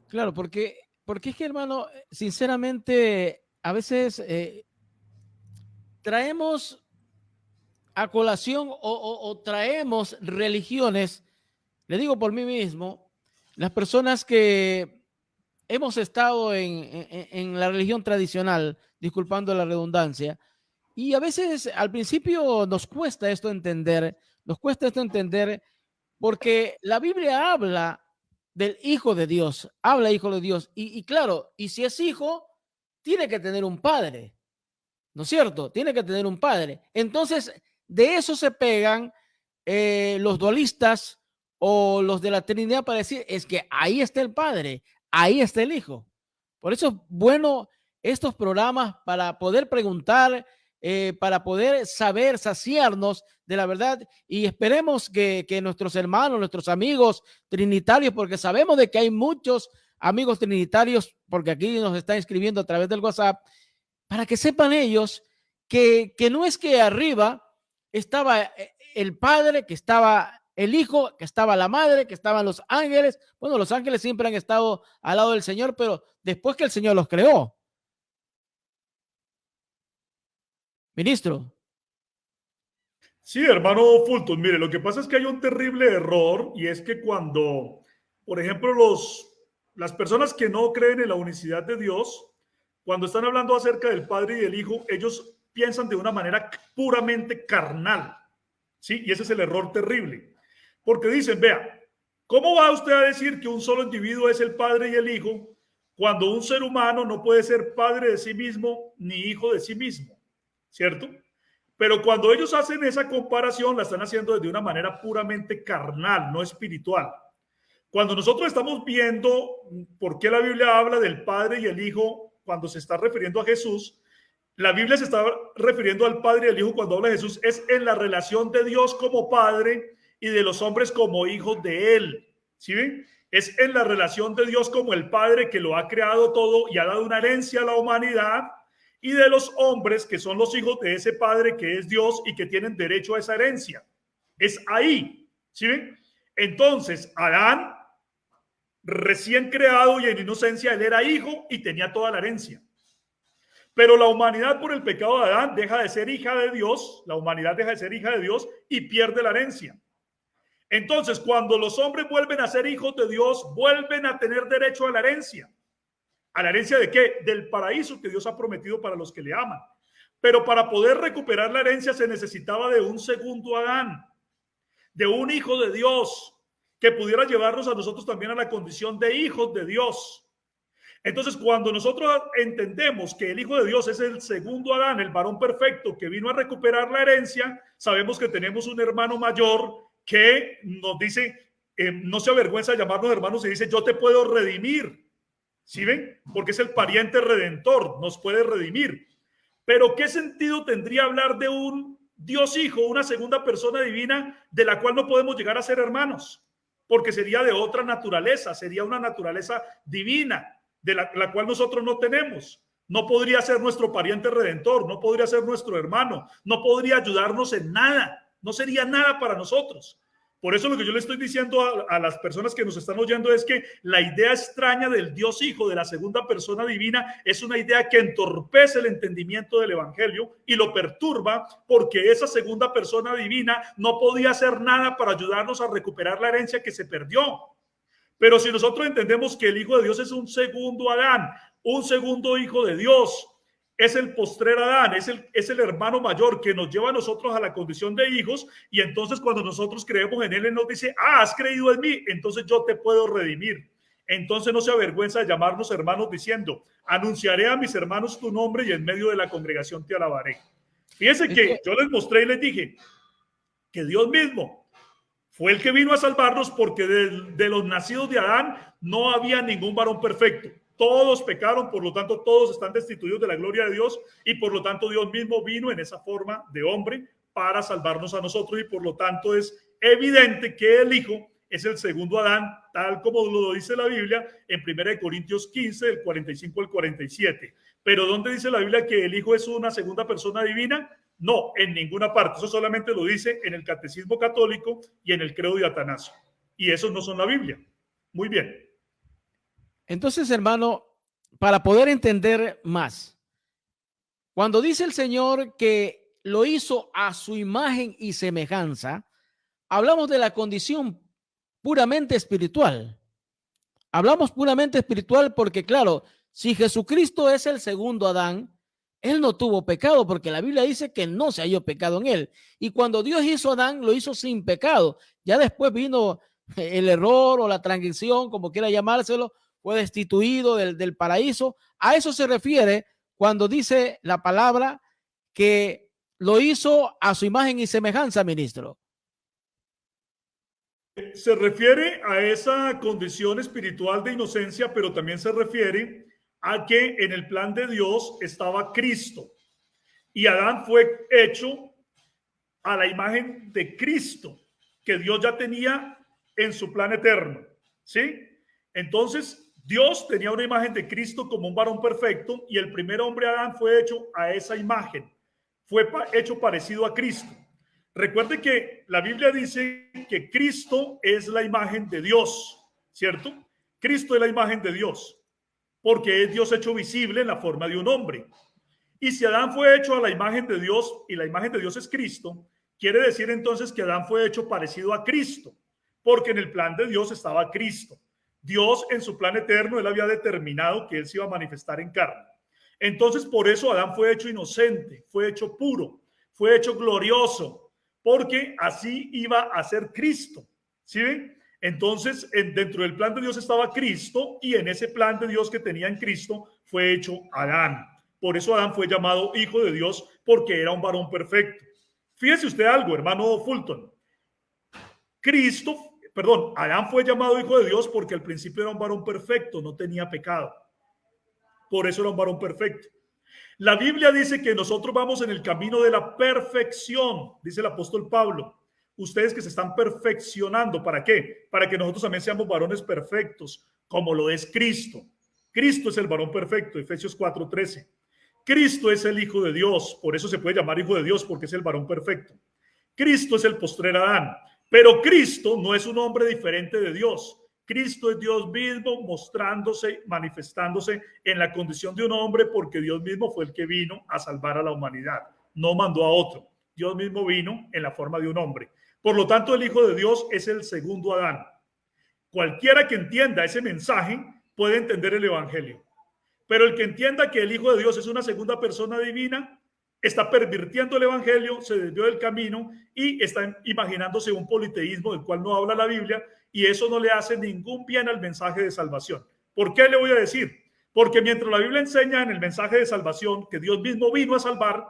Claro, porque es que, hermano, sinceramente, a veces traemos a colación o traemos religiones, le digo por mí mismo, las personas que hemos estado en la religión tradicional, disculpando la redundancia, y a veces al principio nos cuesta esto entender, porque la Biblia habla del Hijo de Dios, habla Hijo de Dios, y claro, y si es hijo, tiene que tener un padre, ¿no es cierto? Tiene que tener un padre. Entonces, de eso se pegan los dualistas o los de la Trinidad para decir, es que ahí está el Padre, ahí está el Hijo. Por eso es bueno estos programas para poder preguntar, para poder saber, saciarnos de la verdad, y esperemos que nuestros hermanos, nuestros amigos trinitarios, porque sabemos de que hay muchos amigos trinitarios, porque aquí nos están escribiendo a través del WhatsApp, para que sepan ellos que no es que arriba estaba el Padre, que estaba el Hijo, que estaba la Madre, que estaban los ángeles. Bueno, los ángeles siempre han estado al lado del Señor, pero después que el Señor los creó. Ministro. Sí, hermano Fulton, mire, lo que pasa es que hay un terrible error, y es que cuando, por ejemplo, las personas que no creen en la unicidad de Dios, cuando están hablando acerca del Padre y del Hijo, ellos piensan de una manera puramente carnal, ¿sí? Y ese es el error terrible, porque dicen, vea, ¿cómo va usted a decir que un solo individuo es el Padre y el Hijo cuando un ser humano no puede ser padre de sí mismo ni hijo de sí mismo? ¿Cierto? Pero cuando ellos hacen esa comparación, la están haciendo desde una manera puramente carnal, no espiritual. Cuando nosotros estamos viendo por qué la Biblia habla del Padre y el Hijo cuando se está refiriendo a Jesús, la Biblia se está refiriendo al Padre y al Hijo cuando habla de Jesús, es en la relación de Dios como Padre y de los hombres como hijos de Él. ¿Sí ven? Es en la relación de Dios como el Padre que lo ha creado todo y ha dado una herencia a la humanidad, y de los hombres que son los hijos de ese Padre que es Dios y que tienen derecho a esa herencia. Es ahí. ¿Sí ven? Entonces, Adán, recién creado y en inocencia, él era hijo y tenía toda la herencia. Pero la humanidad, por el pecado de Adán, deja de ser hija de Dios, la humanidad deja de ser hija de Dios y pierde la herencia. Entonces, cuando los hombres vuelven a ser hijos de Dios, vuelven a tener derecho a la herencia. ¿A la herencia de qué? Del paraíso que Dios ha prometido para los que le aman. Pero para poder recuperar la herencia se necesitaba de un segundo Adán, de un hijo de Dios, que pudiera llevarnos a nosotros también a la condición de hijos de Dios. Entonces, cuando nosotros entendemos que el Hijo de Dios es el segundo Adán, el varón perfecto que vino a recuperar la herencia, sabemos que tenemos un hermano mayor que nos dice, no se avergüenza de llamarnos hermanos y dice, yo te puedo redimir. ¿Sí ven? Porque es el pariente redentor, nos puede redimir. Pero ¿qué sentido tendría hablar de un Dios Hijo, una segunda persona divina de la cual no podemos llegar a ser hermanos? Porque sería de otra naturaleza, sería una naturaleza divina de la cual nosotros no tenemos. No podría ser nuestro pariente redentor, no podría ser nuestro hermano, no podría ayudarnos en nada, no sería nada para nosotros. Por eso lo que yo le estoy diciendo a las personas que nos están oyendo es que la idea extraña del Dios Hijo, de la segunda persona divina, es una idea que entorpece el entendimiento del Evangelio y lo perturba, porque esa segunda persona divina no podía hacer nada para ayudarnos a recuperar la herencia que se perdió. Pero si nosotros entendemos que el Hijo de Dios es un segundo Adán, un segundo Hijo de Dios, es el postrer Adán, es el hermano mayor que nos lleva a nosotros a la condición de hijos, y entonces cuando nosotros creemos en él, él nos dice, has creído en mí, entonces yo te puedo redimir. Entonces no se avergüenza de llamarnos hermanos diciendo, anunciaré a mis hermanos tu nombre y en medio de la congregación te alabaré. Fíjense que yo les mostré y les dije que Dios mismo fue el que vino a salvarnos, porque de los nacidos de Adán no había ningún varón perfecto. Todos pecaron, por lo tanto todos están destituidos de la gloria de Dios, y por lo tanto Dios mismo vino en esa forma de hombre para salvarnos a nosotros, y por lo tanto es evidente que el Hijo es el segundo Adán, tal como lo dice la Biblia en 1 Corintios 15, del 45 al 47. Pero ¿dónde dice la Biblia que el Hijo es una segunda persona divina? No, en ninguna parte. Eso solamente lo dice en el Catecismo Católico y en el Credo de Atanasio. Y esos no son la Biblia. Muy bien. Entonces, hermano, para poder entender más, cuando dice el Señor que lo hizo a su imagen y semejanza, hablamos de la condición puramente espiritual. Hablamos puramente espiritual porque, claro, si Jesucristo es el segundo Adán, él no tuvo pecado, porque la Biblia dice que no se halló pecado en él. Y cuando Dios hizo a Adán, lo hizo sin pecado. Ya después vino el error o la transgresión, como quiera llamárselo, fue destituido del paraíso. A eso se refiere cuando dice la palabra que lo hizo a su imagen y semejanza, ministro. Se refiere a esa condición espiritual de inocencia, pero también se refiere a que en el plan de Dios estaba Cristo, y Adán fue hecho a la imagen de Cristo que Dios ya tenía en su plan eterno, ¿sí? Entonces Dios tenía una imagen de Cristo como un varón perfecto, y el primer hombre Adán fue hecho a esa imagen, fue hecho parecido a Cristo. Recuerde que la Biblia dice que Cristo es la imagen de Dios, ¿cierto? Cristo es la imagen de Dios, porque es Dios hecho visible en la forma de un hombre. Y si Adán fue hecho a la imagen de Dios, y la imagen de Dios es Cristo, quiere decir entonces que Adán fue hecho parecido a Cristo, porque en el plan de Dios estaba Cristo. Dios en su plan eterno, él había determinado que él se iba a manifestar en carne. Entonces por eso Adán fue hecho inocente, fue hecho puro, fue hecho glorioso, porque así iba a ser Cristo. ¿Sí ven? Entonces, dentro del plan de Dios estaba Cristo, y en ese plan de Dios que tenía en Cristo fue hecho Adán. Por eso Adán fue llamado hijo de Dios, porque era un varón perfecto. Fíjese usted algo, hermano Fulton. Adán fue llamado hijo de Dios porque al principio era un varón perfecto, no tenía pecado. Por eso era un varón perfecto. La Biblia dice que nosotros vamos en el camino de la perfección, dice el apóstol Pablo. Ustedes que se están perfeccionando, ¿para qué? Para que nosotros también seamos varones perfectos, como lo es Cristo. Cristo es el varón perfecto, Efesios 4:13. Cristo es el Hijo de Dios, por eso se puede llamar Hijo de Dios, porque es el varón perfecto. Cristo es el postrer Adán, pero Cristo no es un hombre diferente de Dios. Cristo es Dios mismo mostrándose, manifestándose en la condición de un hombre, porque Dios mismo fue el que vino a salvar a la humanidad. No mandó a otro. Dios mismo vino en la forma de un hombre. Por lo tanto, el Hijo de Dios es el segundo Adán. Cualquiera que entienda ese mensaje puede entender el Evangelio. Pero el que entienda que el Hijo de Dios es una segunda persona divina, está pervirtiendo el Evangelio, se desvió del camino y está imaginándose un politeísmo del cual no habla la Biblia, y eso no le hace ningún bien al mensaje de salvación. ¿Por qué le voy a decir? Porque mientras la Biblia enseña en el mensaje de salvación que Dios mismo vino a salvar,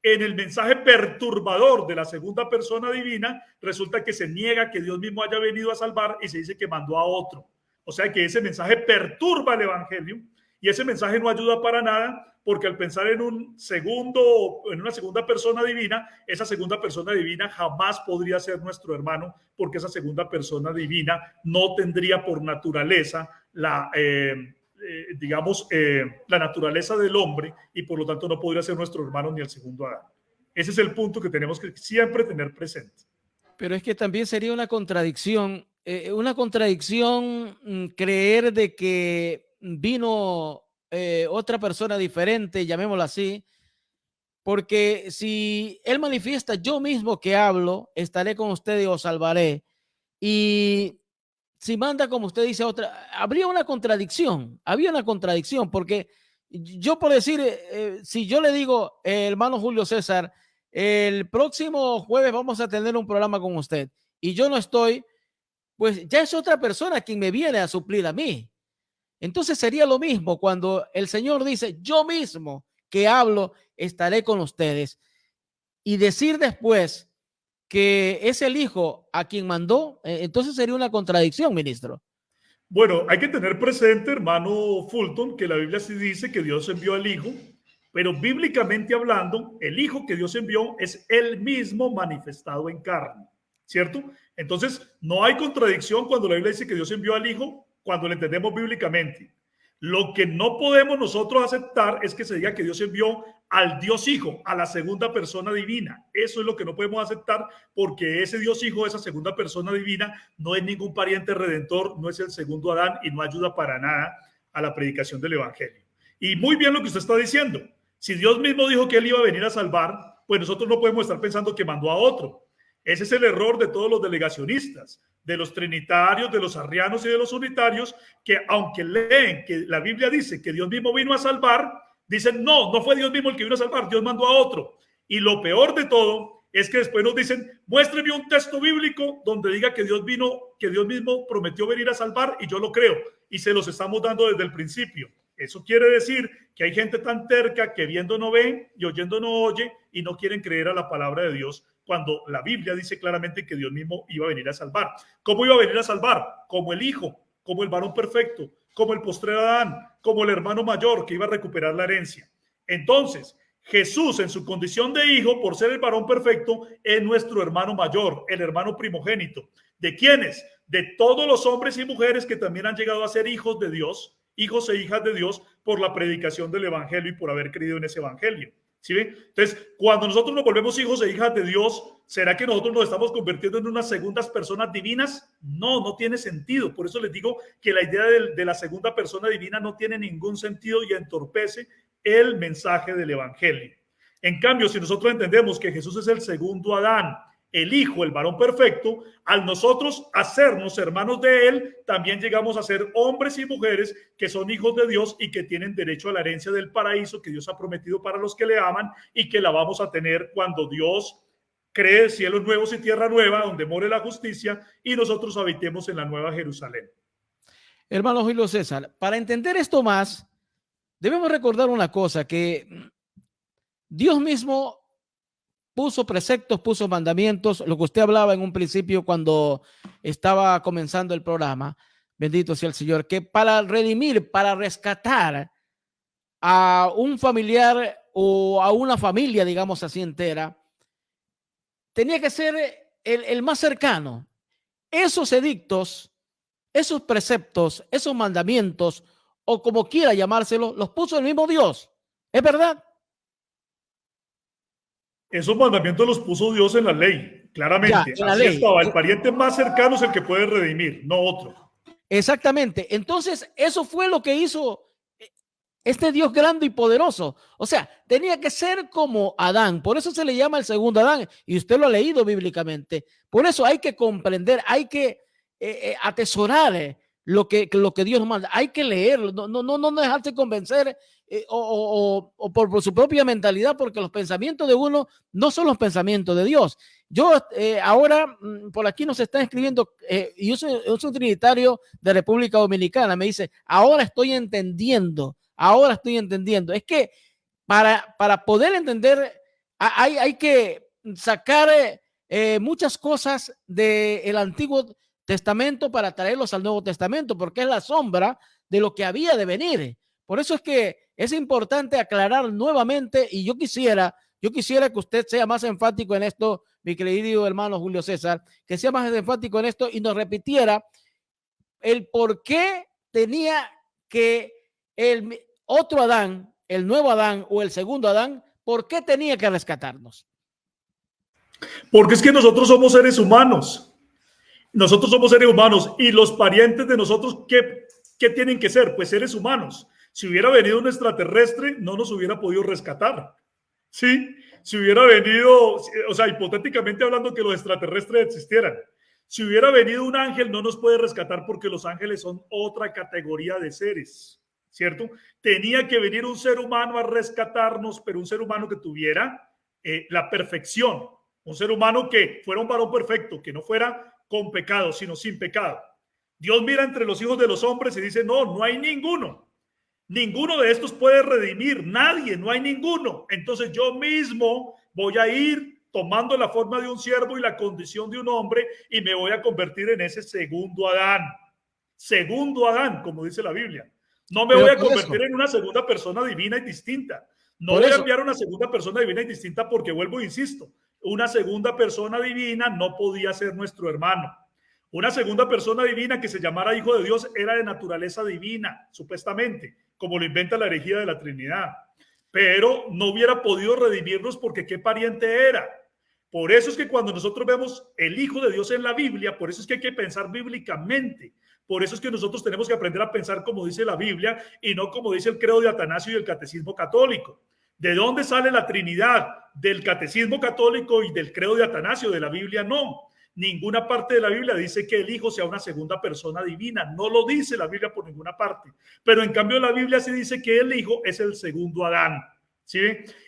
en el mensaje perturbador de la segunda persona divina, resulta que se niega que Dios mismo haya venido a salvar y se dice que mandó a otro. O sea que ese mensaje perturba el Evangelio y ese mensaje no ayuda para nada, porque al pensar en una segunda persona divina, esa segunda persona divina jamás podría ser nuestro hermano, porque esa segunda persona divina no tendría por naturaleza la naturaleza del hombre, y por lo tanto no podría ser nuestro hermano ni el segundo Adán. Ese es el punto que tenemos que siempre tener presente. Pero es que también sería una contradicción creer de que vino otra persona diferente, llamémoslo así, porque si él manifiesta: yo mismo que hablo, estaré con ustedes y os salvaré, y si manda, como usted dice, otra, había una contradicción, porque yo, por decir, si yo le digo, hermano Julio César, el próximo jueves vamos a tener un programa con usted, y yo no estoy, pues ya es otra persona quien me viene a suplir a mí. Entonces sería lo mismo cuando el Señor dice: yo mismo que hablo, estaré con ustedes, y decir después que es el Hijo a quien mandó, entonces sería una contradicción, ministro. Bueno, hay que tener presente, hermano Fulton, que la Biblia sí dice que Dios envió al Hijo, pero bíblicamente hablando, el Hijo que Dios envió es Él mismo manifestado en carne, ¿cierto? Entonces, no hay contradicción cuando la Biblia dice que Dios envió al Hijo, cuando lo entendemos bíblicamente. Lo que no podemos nosotros aceptar es que se diga que Dios envió al Dios Hijo, a la segunda persona divina. Eso es lo que no podemos aceptar, porque ese Dios Hijo, esa segunda persona divina, no es ningún pariente redentor, no es el segundo Adán y no ayuda para nada a la predicación del Evangelio. Y muy bien lo que usted está diciendo. Si Dios mismo dijo que Él iba a venir a salvar, pues nosotros no podemos estar pensando que mandó a otro. Ese es el error de todos los delegacionistas, de los trinitarios, de los arrianos y de los unitarios, que aunque leen que la Biblia dice que Dios mismo vino a salvar, dicen: no fue Dios mismo el que vino a salvar, Dios mandó a otro. Y lo peor de todo es que después nos dicen: muéstreme un texto bíblico donde diga que Dios vino, que Dios mismo prometió venir a salvar, y yo lo creo. Y se los estamos dando desde el principio. Eso quiere decir que hay gente tan terca que viendo no ve y oyendo no oye, y no quieren creer a la palabra de Dios, cuando la Biblia dice claramente que Dios mismo iba a venir a salvar. ¿Cómo iba a venir a salvar? Como el Hijo, como el varón perfecto, como el postrer Adán, como el hermano mayor que iba a recuperar la herencia. Entonces, Jesús, en su condición de hijo, por ser el varón perfecto, es nuestro hermano mayor, el hermano primogénito. ¿De quiénes? De todos los hombres y mujeres que también han llegado a ser hijos de Dios, hijos e hijas de Dios, por la predicación del Evangelio y por haber creído en ese Evangelio. ¿Sí ven? Entonces, cuando nosotros nos volvemos hijos e hijas de Dios, ¿será que nosotros nos estamos convirtiendo en unas segundas personas divinas? No tiene sentido. Por eso les digo que la idea de la segunda persona divina no tiene ningún sentido y entorpece el mensaje del Evangelio. En cambio, si nosotros entendemos que Jesús es el segundo Adán, el Hijo, el varón perfecto, al nosotros hacernos hermanos de Él, también llegamos a ser hombres y mujeres que son hijos de Dios y que tienen derecho a la herencia del paraíso que Dios ha prometido para los que le aman, y que la vamos a tener cuando Dios cree cielos nuevos y tierra nueva, donde more la justicia, y nosotros habitemos en la nueva Jerusalén. Hermano Julio César, para entender esto más, debemos recordar una cosa, que Dios mismo puso preceptos, puso mandamientos, lo que usted hablaba en un principio cuando estaba comenzando el programa, bendito sea el Señor, que para redimir, para rescatar a un familiar o a una familia, digamos así, entera, tenía que ser el más cercano. Esos edictos, esos preceptos, esos mandamientos, o como quiera llamárselo, los puso el mismo Dios. ¿Es verdad? Esos mandamientos los puso Dios en la ley, claramente. Ya, en la Así ley. estaba. El pariente más cercano es el que puede redimir, no otro. Exactamente. Entonces, eso fue lo que hizo este Dios grande y poderoso. O sea, tenía que ser como Adán. Por eso se le llama el segundo Adán. Y usted lo ha leído bíblicamente. Por eso hay que comprender, hay que atesorar lo que Dios nos manda. Hay que leerlo. No dejarse convencer o por su propia mentalidad, porque los pensamientos de uno no son los pensamientos de Dios. Yo ahora por aquí nos están escribiendo, y yo soy un trinitario de República Dominicana, me dice, ahora estoy entendiendo. Es que para poder entender hay que sacar muchas cosas del Antiguo Testamento para traerlos al Nuevo Testamento, porque es la sombra de lo que había de venir. Por eso es que es importante aclarar nuevamente, y yo quisiera que usted sea más enfático en esto, mi querido hermano Julio César, que sea más enfático en esto y nos repitiera el por qué tenía que el otro Adán, el nuevo Adán o el segundo Adán, ¿por qué tenía que rescatarnos? Porque es que nosotros somos seres humanos. Nosotros somos seres humanos y los parientes de nosotros, ¿qué tienen que ser? Pues seres humanos. Si hubiera venido un extraterrestre, no nos hubiera podido rescatar. ¿Sí? Si hubiera venido, o sea, hipotéticamente hablando que los extraterrestres existieran. Si hubiera venido un ángel, no nos puede rescatar porque los ángeles son otra categoría de seres, ¿cierto? Tenía que venir un ser humano a rescatarnos, pero un ser humano que tuviera la perfección. Un ser humano que fuera un varón perfecto, que no fuera con pecado, sino sin pecado. Dios mira entre los hijos de los hombres y dice, no hay ninguno. Ninguno de estos puede redimir, nadie, no hay ninguno. Entonces yo mismo voy a ir tomando la forma de un siervo y la condición de un hombre y me voy a convertir en ese segundo Adán. Segundo Adán, como dice la Biblia. No me voy a convertir en una segunda persona divina y distinta. No voy a enviar una segunda persona divina y distinta porque vuelvo e insisto, una segunda persona divina no podía ser nuestro hermano. Una segunda persona divina que se llamara hijo de Dios era de naturaleza divina, supuestamente, como lo inventa la herejía de la Trinidad. Pero no hubiera podido redimirnos porque qué pariente era. Por eso es que cuando nosotros vemos el Hijo de Dios en la Biblia, por eso es que hay que pensar bíblicamente. Por eso es que nosotros tenemos que aprender a pensar como dice la Biblia y no como dice el credo de Atanasio y el catecismo católico. ¿De dónde sale la Trinidad? Del catecismo católico y del credo de Atanasio, de la Biblia no. Ninguna parte de la Biblia dice que el Hijo sea una segunda persona divina. No lo dice la Biblia por ninguna parte. Pero en cambio la Biblia sí dice que el Hijo es el segundo Adán. ¿Sí?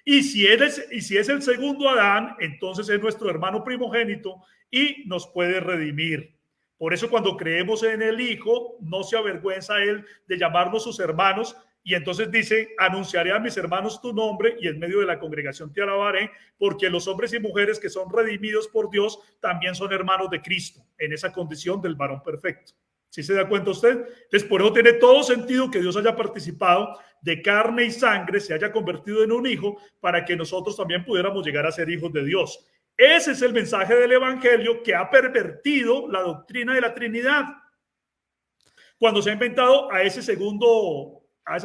Y si es el segundo Adán, entonces es nuestro hermano primogénito y nos puede redimir. Por eso cuando creemos en el Hijo, no se avergüenza él de llamarnos sus hermanos. Y entonces dice, anunciaré a mis hermanos tu nombre y en medio de la congregación te alabaré, porque los hombres y mujeres que son redimidos por Dios también son hermanos de Cristo, en esa condición del varón perfecto. ¿Sí se da cuenta usted? Entonces, por eso tiene todo sentido que Dios haya participado de carne y sangre, se haya convertido en un hijo, para que nosotros también pudiéramos llegar a ser hijos de Dios. Ese es el mensaje del Evangelio que ha pervertido la doctrina de la Trinidad. Cuando se ha inventado a esa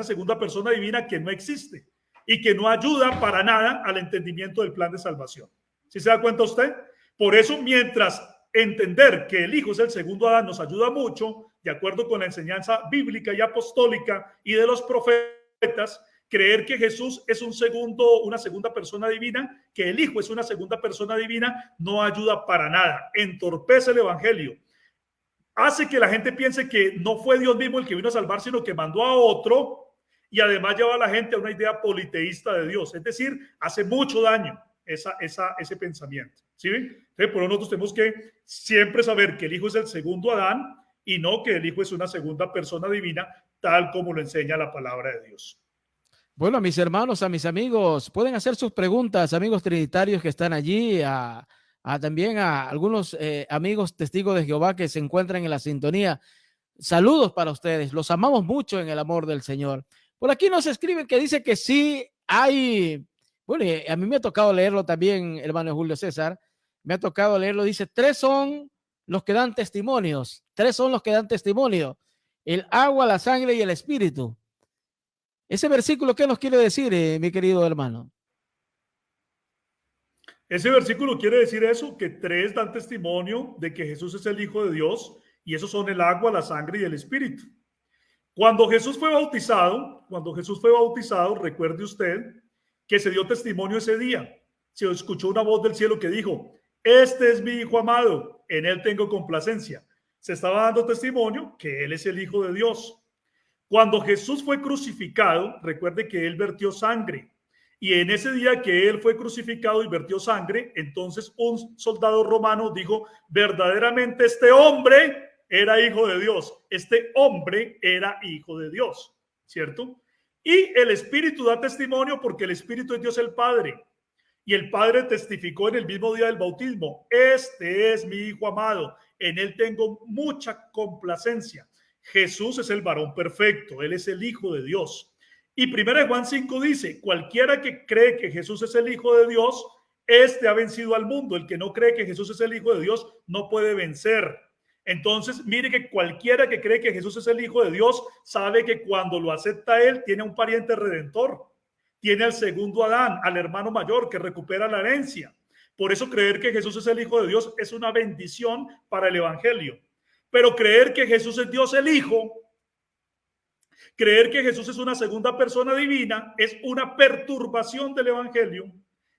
segunda persona divina que no existe y que no ayuda para nada al entendimiento del plan de salvación. ¿Sí se da cuenta usted? Por eso, mientras entender que el Hijo es el segundo Adán nos ayuda mucho, de acuerdo con la enseñanza bíblica y apostólica y de los profetas, creer que Jesús es una segunda persona divina, que el Hijo es una segunda persona divina, no ayuda para nada, entorpece el Evangelio. Hace que la gente piense que no fue Dios mismo el que vino a salvar, sino que mandó a otro y además lleva a la gente a una idea politeísta de Dios. Es decir, hace mucho daño ese pensamiento. ¿Sí? Entonces, por eso nosotros tenemos que siempre saber que el Hijo es el segundo Adán y no que el Hijo es una segunda persona divina, tal como lo enseña la palabra de Dios. Bueno, a mis hermanos, a mis amigos, pueden hacer sus preguntas, amigos trinitarios que están allí, también a algunos amigos testigos de Jehová que se encuentran en la sintonía. Saludos para ustedes, los amamos mucho en el amor del Señor. Por aquí nos escriben que dice que sí hay, bueno, a mí me ha tocado leerlo también, hermano Julio César, me ha tocado leerlo, dice, 3 son los que dan testimonios, 3 son los que dan testimonio, el agua, la sangre y el espíritu. Ese versículo, ¿qué nos quiere decir, mi querido hermano? Ese versículo quiere decir eso, que 3 dan testimonio de que Jesús es el Hijo de Dios, y esos son el agua, la sangre y el espíritu. Cuando Jesús fue bautizado, recuerde usted que se dio testimonio ese día. Se escuchó una voz del cielo que dijo: este es mi Hijo amado, en él tengo complacencia. Se estaba dando testimonio que él es el Hijo de Dios. Cuando Jesús fue crucificado, recuerde que él vertió sangre. Y en ese día que él fue crucificado y vertió sangre, entonces un soldado romano dijo: verdaderamente este hombre era hijo de Dios. Este hombre era hijo de Dios, ¿cierto? Y el Espíritu da testimonio porque el Espíritu es Dios el Padre. Y el Padre testificó en el mismo día del bautismo: este es mi Hijo amado, en él tengo mucha complacencia. Jesús es el varón perfecto, él es el Hijo de Dios. Y 1 Juan 5 dice: cualquiera que cree que Jesús es el Hijo de Dios, este ha vencido al mundo. El que no cree que Jesús es el Hijo de Dios no puede vencer. Entonces, mire que cualquiera que cree que Jesús es el Hijo de Dios sabe que cuando lo acepta él, tiene un pariente redentor. Tiene al segundo Adán, al hermano mayor que recupera la herencia. Por eso creer que Jesús es el Hijo de Dios es una bendición para el Evangelio. Pero creer que Jesús es Dios el Hijo, creer que Jesús es una segunda persona divina, es una perturbación del Evangelio,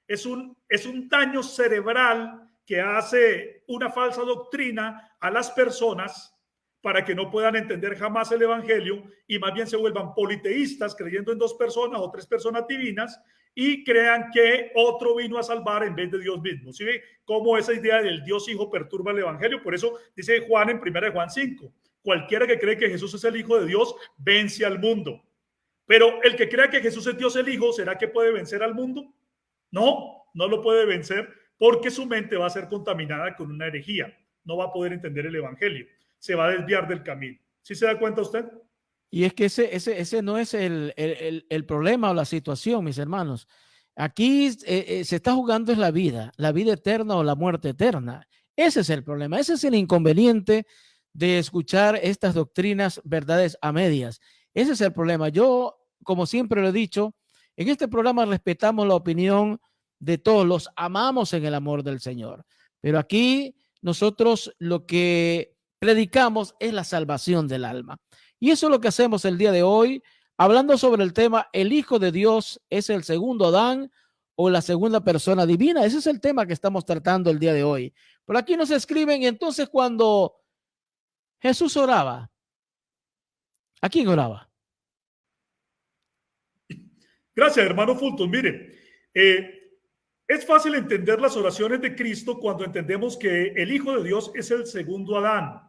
es un daño cerebral que hace una falsa doctrina a las personas para que no puedan entender jamás el Evangelio y más bien se vuelvan politeístas, creyendo en dos personas o tres personas divinas y crean que otro vino a salvar en vez de Dios mismo. ¿Sí ve cómo esa idea del Dios Hijo perturba el Evangelio? Por eso dice Juan en 1 Juan 5, cualquiera que cree que Jesús es el Hijo de Dios vence al mundo. Pero el que crea que Jesús es Dios el Hijo, ¿será que puede vencer al mundo? No, no lo puede vencer porque su mente va a ser contaminada con una herejía. No va a poder entender el Evangelio. Se va a desviar del camino. ¿Sí se da cuenta usted? Y es que ese no es el problema o la situación, mis hermanos. Aquí se está jugando es la vida eterna o la muerte eterna. Ese es el problema, ese es el inconveniente de escuchar estas doctrinas, verdades a medias. Ese es el problema. Yo, como siempre lo he dicho, en este programa respetamos la opinión de todos, los amamos en el amor del Señor. Pero aquí nosotros lo que predicamos es la salvación del alma. Y eso es lo que hacemos el día de hoy, hablando sobre el tema: ¿el Hijo de Dios es el segundo Adán o la segunda persona divina? Ese es el tema que estamos tratando el día de hoy. Por aquí nos escriben, entonces, cuando Jesús oraba, ¿a quién oraba? Gracias, hermano Fulton. Mire, es fácil entender las oraciones de Cristo cuando entendemos que el Hijo de Dios es el segundo Adán,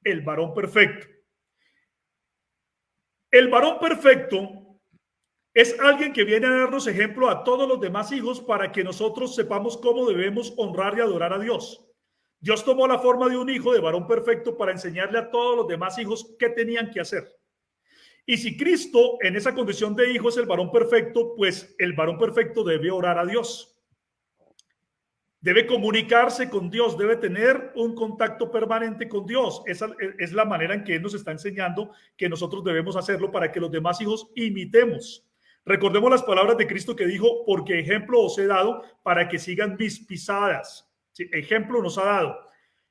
el varón perfecto. El varón perfecto es alguien que viene a darnos ejemplo a todos los demás hijos para que nosotros sepamos cómo debemos honrar y adorar a Dios. Dios tomó la forma de un hijo de varón perfecto para enseñarle a todos los demás hijos qué tenían que hacer. Y si Cristo en esa condición de hijo es el varón perfecto, pues el varón perfecto debe orar a Dios. Debe comunicarse con Dios, debe tener un contacto permanente con Dios. Esa es la manera en que Él nos está enseñando que nosotros debemos hacerlo para que los demás hijos imitemos. Recordemos las palabras de Cristo que dijo: porque ejemplo os he dado para que sigan mis pisadas. Sí, ejemplo nos ha dado.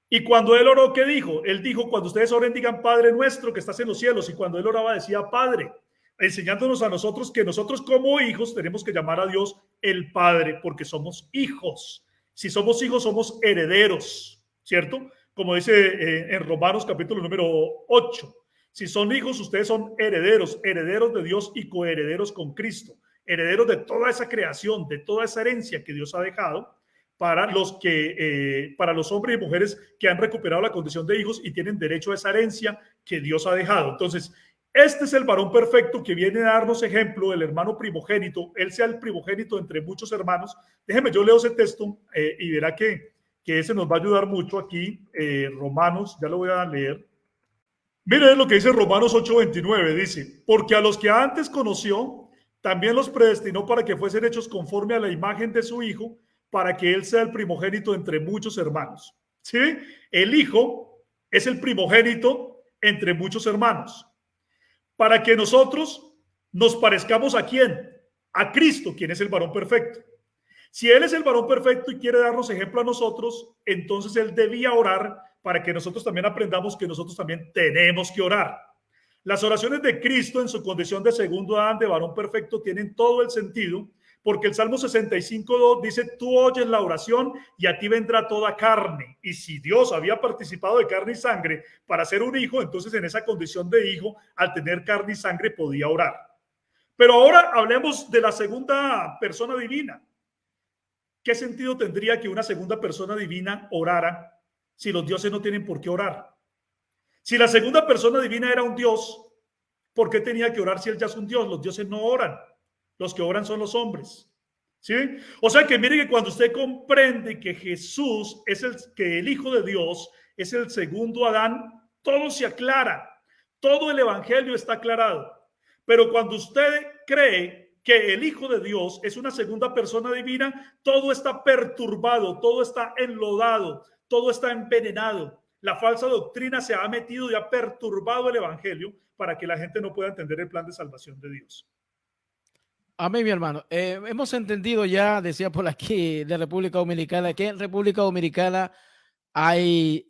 Y cuando Él oró, ¿qué dijo? Él dijo: cuando ustedes oren, digan Padre nuestro que estás en los cielos. Y cuando Él oraba decía Padre, enseñándonos a nosotros que nosotros como hijos tenemos que llamar a Dios el Padre porque somos hijos. Si somos hijos, somos herederos, ¿cierto? Como dice en Romanos capítulo número 8. Si son hijos, ustedes son herederos, herederos de Dios y coherederos con Cristo, herederos de toda esa creación, de toda esa herencia que Dios ha dejado para los hombres y mujeres que han recuperado la condición de hijos y tienen derecho a esa herencia que Dios ha dejado. Entonces, este es el varón perfecto que viene a darnos ejemplo, el hermano primogénito. Él sea el primogénito entre muchos hermanos. Déjeme, yo leo ese texto y verá que ese nos va a ayudar mucho aquí. Romanos, ya lo voy a leer. Miren lo que dice Romanos 8:29. Dice: porque a los que antes conoció, también los predestinó para que fuesen hechos conforme a la imagen de su Hijo, para que Él sea el primogénito entre muchos hermanos. ¿Sí? El Hijo es el primogénito entre muchos hermanos. Para que nosotros nos parezcamos ¿a quién? A Cristo, quien es el varón perfecto. Si Él es el varón perfecto y quiere darnos ejemplo a nosotros, entonces Él debía orar para que nosotros también aprendamos que nosotros también tenemos que orar. Las oraciones de Cristo en su condición de segundo Adán, de varón perfecto, tienen todo el sentido, porque el Salmo 65:2 dice: tú oyes la oración y a ti vendrá toda carne. Y si Dios había participado de carne y sangre para ser un hijo, entonces en esa condición de hijo, al tener carne y sangre, podía orar. Pero ahora hablemos de la segunda persona divina. ¿Qué sentido tendría que una segunda persona divina orara si los dioses no tienen por qué orar? Si la segunda persona divina era un dios, ¿por qué tenía que orar si él ya es un dios? Los dioses no oran. Los que oran son los hombres. ¿Sí? O sea que mire que cuando usted comprende que Jesús es el Hijo de Dios, es el segundo Adán, todo se aclara. Todo el evangelio está aclarado. Pero cuando usted cree que el Hijo de Dios es una segunda persona divina, todo está perturbado, todo está enlodado, todo está envenenado. La falsa doctrina se ha metido y ha perturbado el evangelio para que la gente no pueda entender el plan de salvación de Dios. Amén, mi hermano. Hemos entendido ya, decía por aquí de República Dominicana, que en República Dominicana hay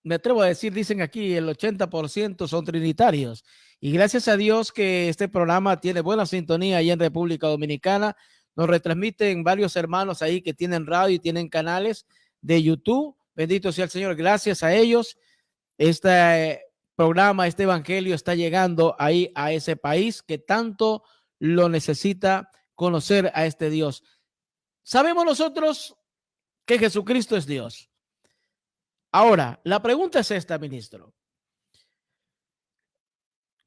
me atrevo a decir, dicen aquí, el 80% son trinitarios. Y gracias a Dios que este programa tiene buena sintonía ahí en República Dominicana. Nos retransmiten varios hermanos ahí que tienen radio y tienen canales de YouTube. Bendito sea el Señor. Gracias a ellos, este programa, este evangelio está llegando ahí a ese país que tanto lo necesita conocer a este Dios. Sabemos nosotros que Jesucristo es Dios. Ahora, la pregunta es esta, ministro.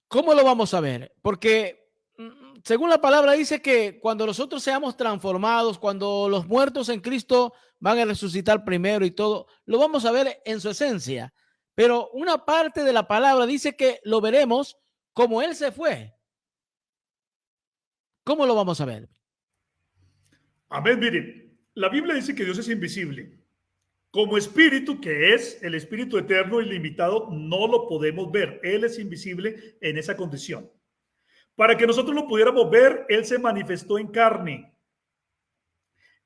¿Cómo lo vamos a ver? Porque según la palabra dice que cuando nosotros seamos transformados, cuando los muertos en Cristo van a resucitar primero y todo, lo vamos a ver en su esencia. Pero una parte de la palabra dice que lo veremos como Él se fue. ¿Cómo lo vamos a ver? Amén. Miren, la Biblia dice que Dios es invisible. Como espíritu, que es el espíritu eterno, ilimitado, no lo podemos ver. Él es invisible en esa condición. Para que nosotros lo pudiéramos ver, Él se manifestó en carne.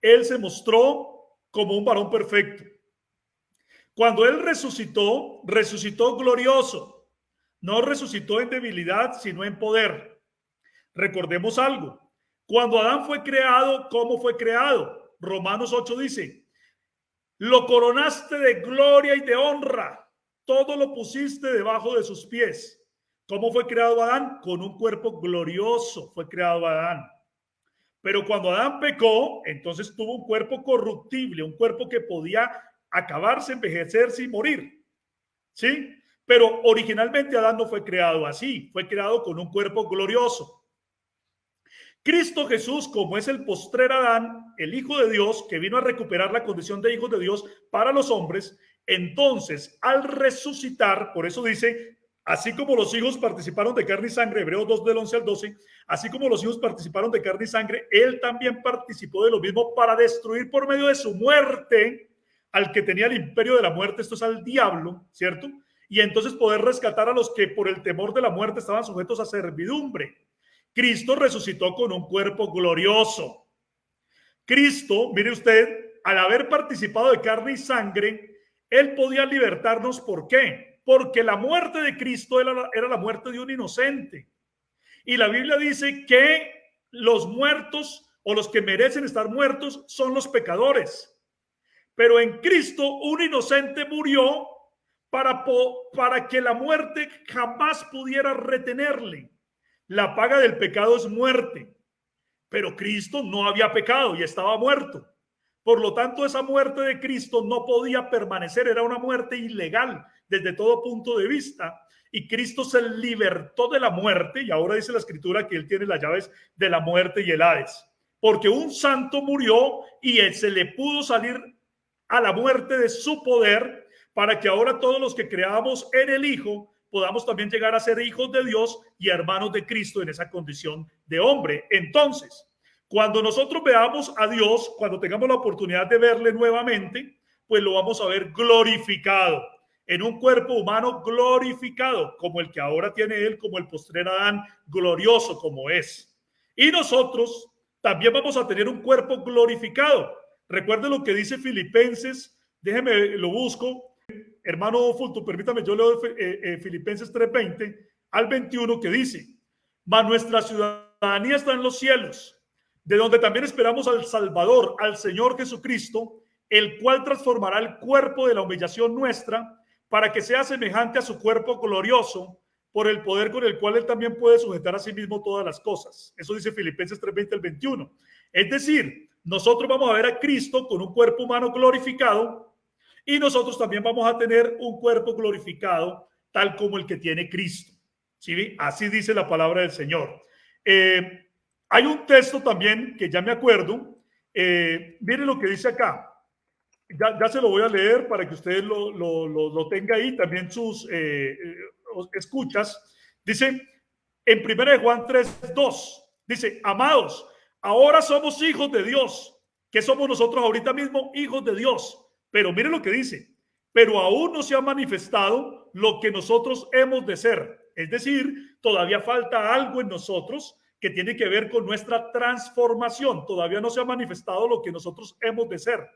Él se mostró como un varón perfecto. Cuando Él resucitó, resucitó glorioso. No resucitó en debilidad, sino en poder. Recordemos algo. Cuando Adán fue creado, ¿cómo fue creado? Romanos 8 dice: lo coronaste de gloria y de honra. Todo lo pusiste debajo de sus pies. ¿Cómo fue creado Adán? Con un cuerpo glorioso fue creado Adán. Pero cuando Adán pecó, entonces tuvo un cuerpo corruptible, un cuerpo que podía acabarse, envejecerse y morir. ¿Sí? Pero originalmente Adán no fue creado así, fue creado con un cuerpo glorioso. Cristo Jesús, como es el postrer Adán, el Hijo de Dios, que vino a recuperar la condición de hijos de Dios para los hombres, entonces al resucitar, por eso dice, así como los hijos participaron de carne y sangre, Hebreos 2 del 11 al 12, así como los hijos participaron de carne y sangre, él también participó de lo mismo para destruir por medio de su muerte al que tenía el imperio de la muerte, esto es al diablo, ¿cierto? Y entonces poder rescatar a los que por el temor de la muerte estaban sujetos a servidumbre. Cristo resucitó con un cuerpo glorioso. Cristo, mire usted, al haber participado de carne y sangre, Él podía libertarnos. ¿Por qué? Porque la muerte de Cristo era la muerte de un inocente. Y la Biblia dice que los muertos o los que merecen estar muertos son los pecadores. Pero en Cristo un inocente murió para que la muerte jamás pudiera retenerle. La paga del pecado es muerte, pero Cristo no había pecado y estaba muerto. Por lo tanto, esa muerte de Cristo no podía permanecer, era una muerte ilegal desde todo punto de vista. Y Cristo se libertó de la muerte, y ahora dice la Escritura que Él tiene las llaves de la muerte y el Hades. Porque un santo murió y se le pudo salir a la muerte de su poder, para que ahora todos los que creamos en el Hijo podamos también llegar a ser hijos de Dios y hermanos de Cristo en esa condición de hombre. Entonces, cuando nosotros veamos a Dios, cuando tengamos la oportunidad de verle nuevamente, pues lo vamos a ver glorificado, en un cuerpo humano glorificado, como el que ahora tiene Él, como el postrer Adán, glorioso como es. Y nosotros también vamos a tener un cuerpo glorificado. Recuerde lo que dice Filipenses, déjeme, lo busco. Hermano Fulton, permítame, yo leo Filipenses 3:20. al 21, que dice: mas nuestra ciudadanía está en los cielos, de donde también esperamos al Salvador, al Señor Jesucristo, el cual transformará el cuerpo de la humillación nuestra para que sea semejante a su cuerpo glorioso, por el poder con el cual él también puede sujetar a sí mismo todas las cosas. Eso dice Filipenses 3:20 al 21. Es decir, nosotros vamos a ver a Cristo con un cuerpo humano glorificado y nosotros también vamos a tener un cuerpo glorificado tal como el que tiene Cristo. ¿Sí? Así dice la palabra del Señor. Hay un texto también que ya me acuerdo. Miren lo que dice acá. Ya se lo voy a leer para que ustedes lo tengan ahí, también sus escuchas. Dice en 1 Juan 3:2, dice: amados, ahora somos hijos de Dios. ¿Qué somos nosotros ahorita mismo? Hijos de Dios. Pero miren lo que dice: pero aún no se ha manifestado lo que nosotros hemos de ser. Es decir, todavía falta algo en nosotros que tiene que ver con nuestra transformación. Todavía no se ha manifestado lo que nosotros hemos de ser.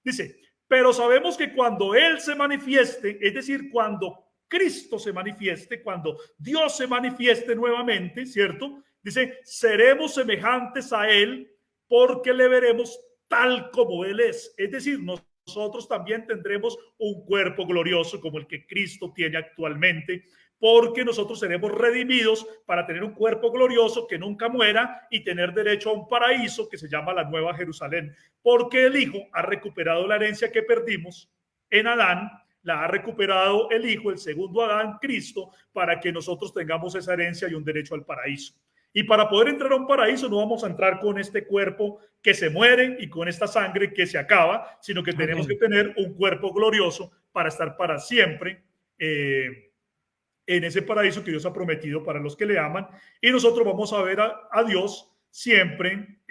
Dice: pero sabemos que cuando Él se manifieste, es decir, cuando Cristo se manifieste, cuando Dios se manifieste nuevamente, ¿cierto? Dice: seremos semejantes a Él porque le veremos tal como Él es. Es decir, nosotros también tendremos un cuerpo glorioso como el que Cristo tiene actualmente, porque nosotros seremos redimidos para tener un cuerpo glorioso que nunca muera y tener derecho a un paraíso que se llama la Nueva Jerusalén, porque el Hijo ha recuperado la herencia que perdimos en Adán, la ha recuperado el Hijo, el segundo Adán, Cristo, para que nosotros tengamos esa herencia y un derecho al paraíso. Y para poder entrar a un paraíso no vamos a entrar con este cuerpo que se muere y con esta sangre que se acaba, sino que tenemos que tener un cuerpo glorioso para estar para siempre en ese paraíso que Dios ha prometido para los que le aman. Y nosotros vamos a ver a Dios siempre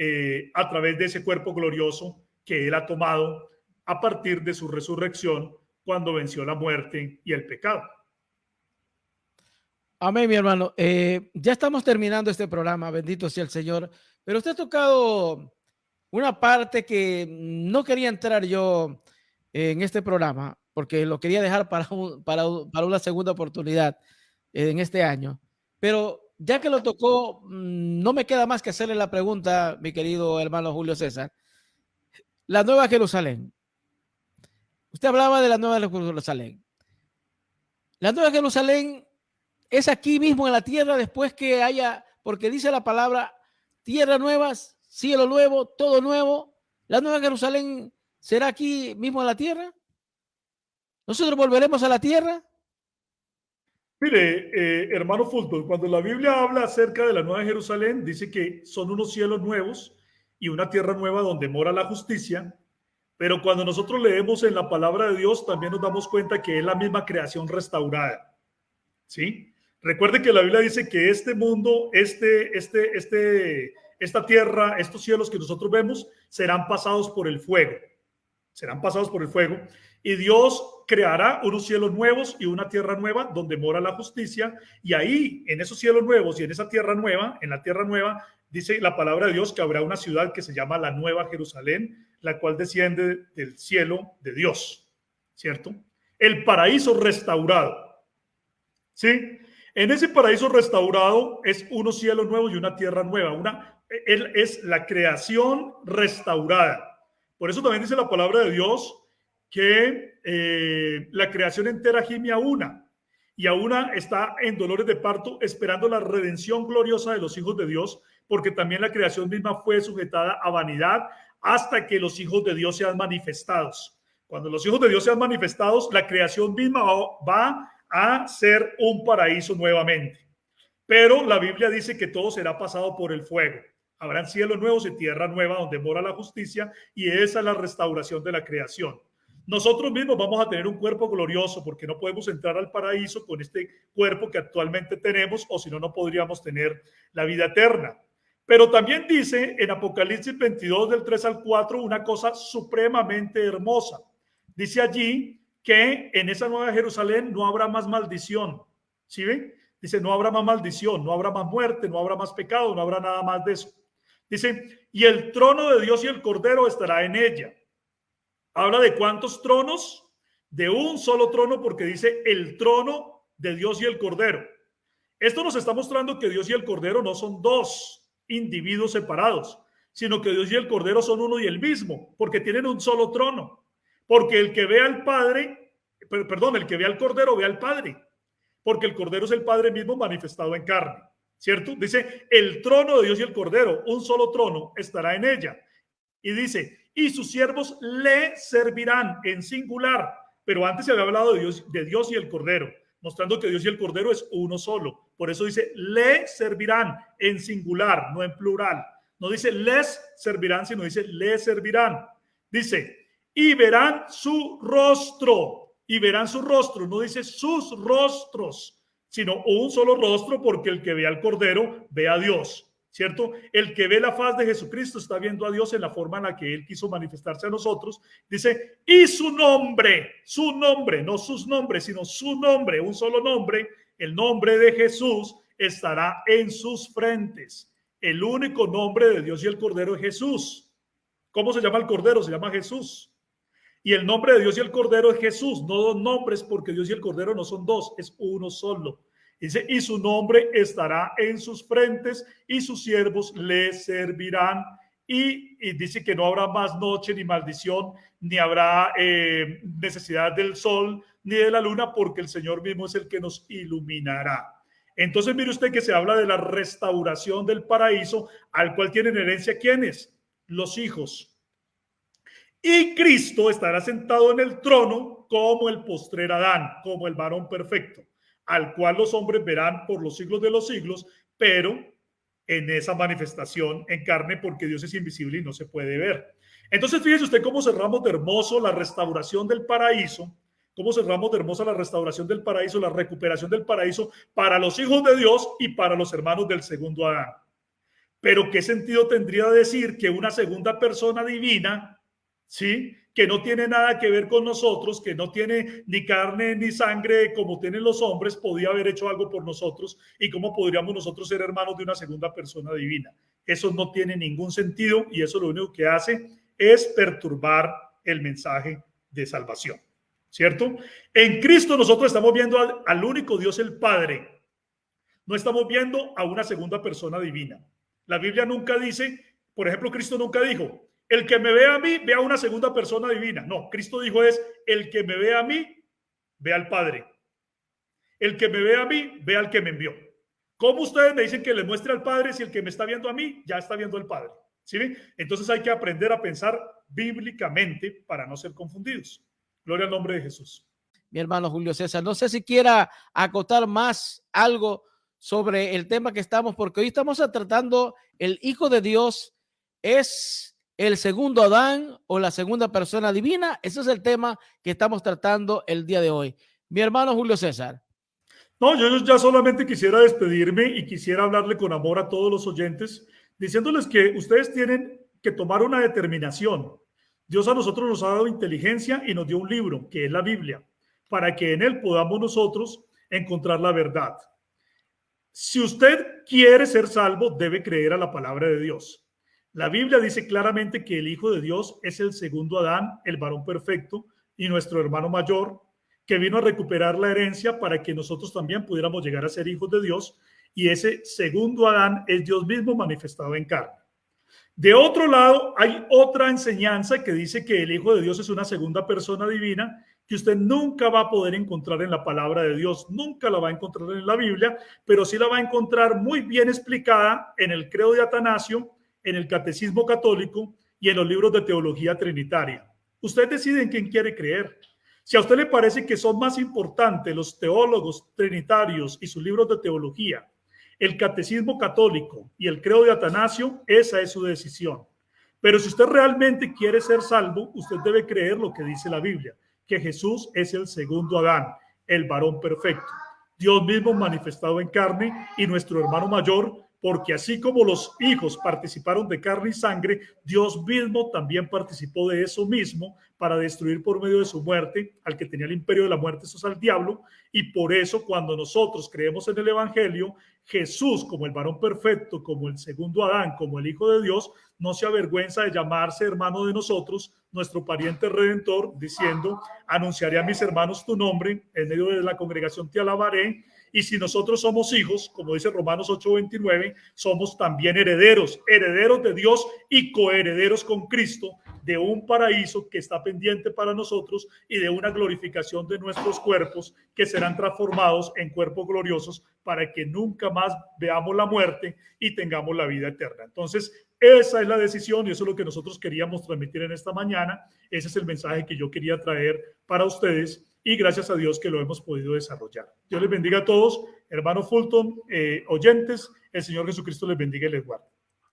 a través de ese cuerpo glorioso que Él ha tomado a partir de su resurrección cuando venció la muerte y el pecado. Amén, mi hermano. Ya estamos terminando este programa, bendito sea el Señor, pero usted ha tocado una parte que no quería entrar yo en este programa, porque lo quería dejar para una segunda oportunidad en este año. Pero ya que lo tocó, no me queda más que hacerle la pregunta, mi querido hermano Julio César. La Nueva Jerusalén. Usted hablaba de la Nueva Jerusalén. La Nueva Jerusalén es aquí mismo en la tierra después que haya, porque dice la palabra, tierra nueva, cielo nuevo, todo nuevo. La Nueva Jerusalén será aquí mismo en la tierra. ¿Nosotros volveremos a la tierra? Mire, hermano Fulton, cuando la Biblia habla acerca de la Nueva Jerusalén, dice que son unos cielos nuevos y una tierra nueva donde mora la justicia. Pero cuando nosotros leemos en la palabra de Dios, también nos damos cuenta que es la misma creación restaurada. ¿Sí? Recuerde que la Biblia dice que este mundo, esta tierra, estos cielos que nosotros vemos, serán pasados por el fuego. Serán pasados por el fuego. Y Dios creará unos cielos nuevos y una tierra nueva donde mora la justicia. Y ahí, en esos cielos nuevos y en esa tierra nueva, en la tierra nueva, dice la palabra de Dios que habrá una ciudad que se llama la Nueva Jerusalén, la cual desciende del cielo de Dios, ¿cierto? El paraíso restaurado, ¿sí? En ese paraíso restaurado es unos cielos nuevos y una tierra nueva. Es la creación restaurada. Por eso también dice la palabra de Dios que la creación entera gime a una, y a una está en dolores de parto esperando la redención gloriosa de los hijos de Dios, porque también la creación misma fue sujetada a vanidad hasta que los hijos de Dios sean manifestados. Cuando los hijos de Dios sean manifestados, la creación misma va a ser un paraíso nuevamente. Pero la Biblia dice que todo será pasado por el fuego. Habrán cielos nuevos y tierra nueva donde mora la justicia, y esa es la restauración de la creación. Nosotros mismos vamos a tener un cuerpo glorioso porque no podemos entrar al paraíso con este cuerpo que actualmente tenemos, o si no, no podríamos tener la vida eterna. Pero también dice en Apocalipsis 22 del 3 al 4 una cosa supremamente hermosa. Dice allí que en esa Nueva Jerusalén no habrá más maldición. ¿Sí ven? Dice, no habrá más maldición, no habrá más muerte, no habrá más pecado, no habrá nada más de eso. Dice, y el trono de Dios y el Cordero estará en ella. Habla de cuántos tronos, de un solo trono, porque dice el trono de Dios y el Cordero. Esto nos está mostrando que Dios y el Cordero no son dos individuos separados, sino que Dios y el Cordero son uno y el mismo, porque tienen un solo trono. Porque el que ve al Padre, perdón, el que ve al Cordero ve al Padre, porque el Cordero es el Padre mismo manifestado en carne, ¿cierto? Dice, el trono de Dios y el Cordero, un solo trono estará en ella. Y dice, y sus siervos le servirán en singular, pero antes se había hablado de Dios y el Cordero, mostrando que Dios y el Cordero es uno solo. Por eso dice, le servirán en singular, no en plural. No dice les servirán, sino dice le servirán. Dice, y verán su rostro, no dice sus rostros, sino un solo rostro, porque el que ve al Cordero ve a Dios, ¿cierto? El que ve la faz de Jesucristo está viendo a Dios en la forma en la que Él quiso manifestarse a nosotros. Dice, y su nombre, no sus nombres, sino su nombre, un solo nombre, el nombre de Jesús estará en sus frentes. El único nombre de Dios y el Cordero es Jesús. ¿Cómo se llama el Cordero? Se llama Jesús. Y el nombre de Dios y el Cordero es Jesús, no dos nombres, porque Dios y el Cordero no son dos, es uno solo. Dice, y su nombre estará en sus frentes y sus siervos le servirán. Y dice que no habrá más noche ni maldición, ni habrá necesidad del sol ni de la luna, porque el Señor mismo es el que nos iluminará. Entonces mire usted que se habla de la restauración del paraíso, al cual tienen herencia ¿quiénes? Los hijos. Y Cristo estará sentado en el trono como el postrer Adán, como el varón perfecto, al cual los hombres verán por los siglos de los siglos, pero en esa manifestación en carne, porque Dios es invisible y no se puede ver. Entonces fíjese usted cómo cerramos de hermoso la restauración del paraíso, la recuperación del paraíso para los hijos de Dios y para los hermanos del segundo Adán. Pero ¿qué sentido tendría decir que una segunda persona divina, ¿sí?, que no tiene nada que ver con nosotros, que no tiene ni carne ni sangre como tienen los hombres, podía haber hecho algo por nosotros? ¿Y cómo podríamos nosotros ser hermanos de una segunda persona divina? Eso no tiene ningún sentido, y eso lo único que hace es perturbar el mensaje de salvación, ¿cierto? En Cristo nosotros estamos viendo al único Dios, el Padre. No estamos viendo a una segunda persona divina. La Biblia nunca dice, por ejemplo, Cristo nunca dijo, el que me ve a mí, ve a una segunda persona divina. No, Cristo dijo es, el que me ve a mí, ve al Padre. El que me ve a mí, ve al que me envió. ¿Cómo ustedes me dicen que le muestre al Padre si el que me está viendo a mí, ya está viendo al Padre? ¿Sí? Entonces hay que aprender a pensar bíblicamente para no ser confundidos. Gloria al nombre de Jesús. Mi hermano Julio César, no sé si quiera acotar más algo sobre el tema que estamos, porque hoy estamos tratando el Hijo de Dios es el segundo Adán o la segunda persona divina. Ese es el tema que estamos tratando el día de hoy. Mi hermano Julio César. No, yo ya solamente quisiera despedirme y quisiera hablarle con amor a todos los oyentes, diciéndoles que ustedes tienen que tomar una determinación. Dios a nosotros nos ha dado inteligencia y nos dio un libro, que es la Biblia, para que en él podamos nosotros encontrar la verdad. Si usted quiere ser salvo, debe creer a la palabra de Dios. La Biblia dice claramente que el Hijo de Dios es el segundo Adán, el varón perfecto y nuestro hermano mayor, que vino a recuperar la herencia para que nosotros también pudiéramos llegar a ser hijos de Dios, y ese segundo Adán es Dios mismo manifestado en carne. De otro lado, hay otra enseñanza que dice que el Hijo de Dios es una segunda persona divina, que usted nunca va a poder encontrar en la palabra de Dios, nunca la va a encontrar en la Biblia, pero sí la va a encontrar muy bien explicada en el Credo de Atanasio, en el Catecismo Católico y en los libros de teología trinitaria. Usted decide en quién quiere creer. Si a usted le parece que son más importantes los teólogos trinitarios y sus libros de teología, el Catecismo Católico y el Credo de Atanasio, esa es su decisión. Pero si usted realmente quiere ser salvo, usted debe creer lo que dice la Biblia, que Jesús es el segundo Adán, el varón perfecto, Dios mismo manifestado en carne y nuestro hermano mayor, porque así como los hijos participaron de carne y sangre, Dios mismo también participó de eso mismo para destruir por medio de su muerte al que tenía el imperio de la muerte, eso es al diablo. Y por eso cuando nosotros creemos en el evangelio, Jesús como el varón perfecto, como el segundo Adán, como el Hijo de Dios, no se avergüenza de llamarse hermano de nosotros, nuestro pariente redentor, diciendo, anunciaré a mis hermanos tu nombre, en medio de la congregación te alabaré. Y si nosotros somos hijos, como dice Romanos 8:29, somos también herederos, herederos de Dios y coherederos con Cristo, de un paraíso que está pendiente para nosotros y de una glorificación de nuestros cuerpos que serán transformados en cuerpos gloriosos para que nunca más veamos la muerte y tengamos la vida eterna. Entonces, esa es la decisión y eso es lo que nosotros queríamos transmitir en esta mañana. Ese es el mensaje que yo quería traer para ustedes y gracias a Dios que lo hemos podido desarrollar. Dios les bendiga a todos, hermano Fulton, oyentes, el Señor Jesucristo les bendiga y les guarde.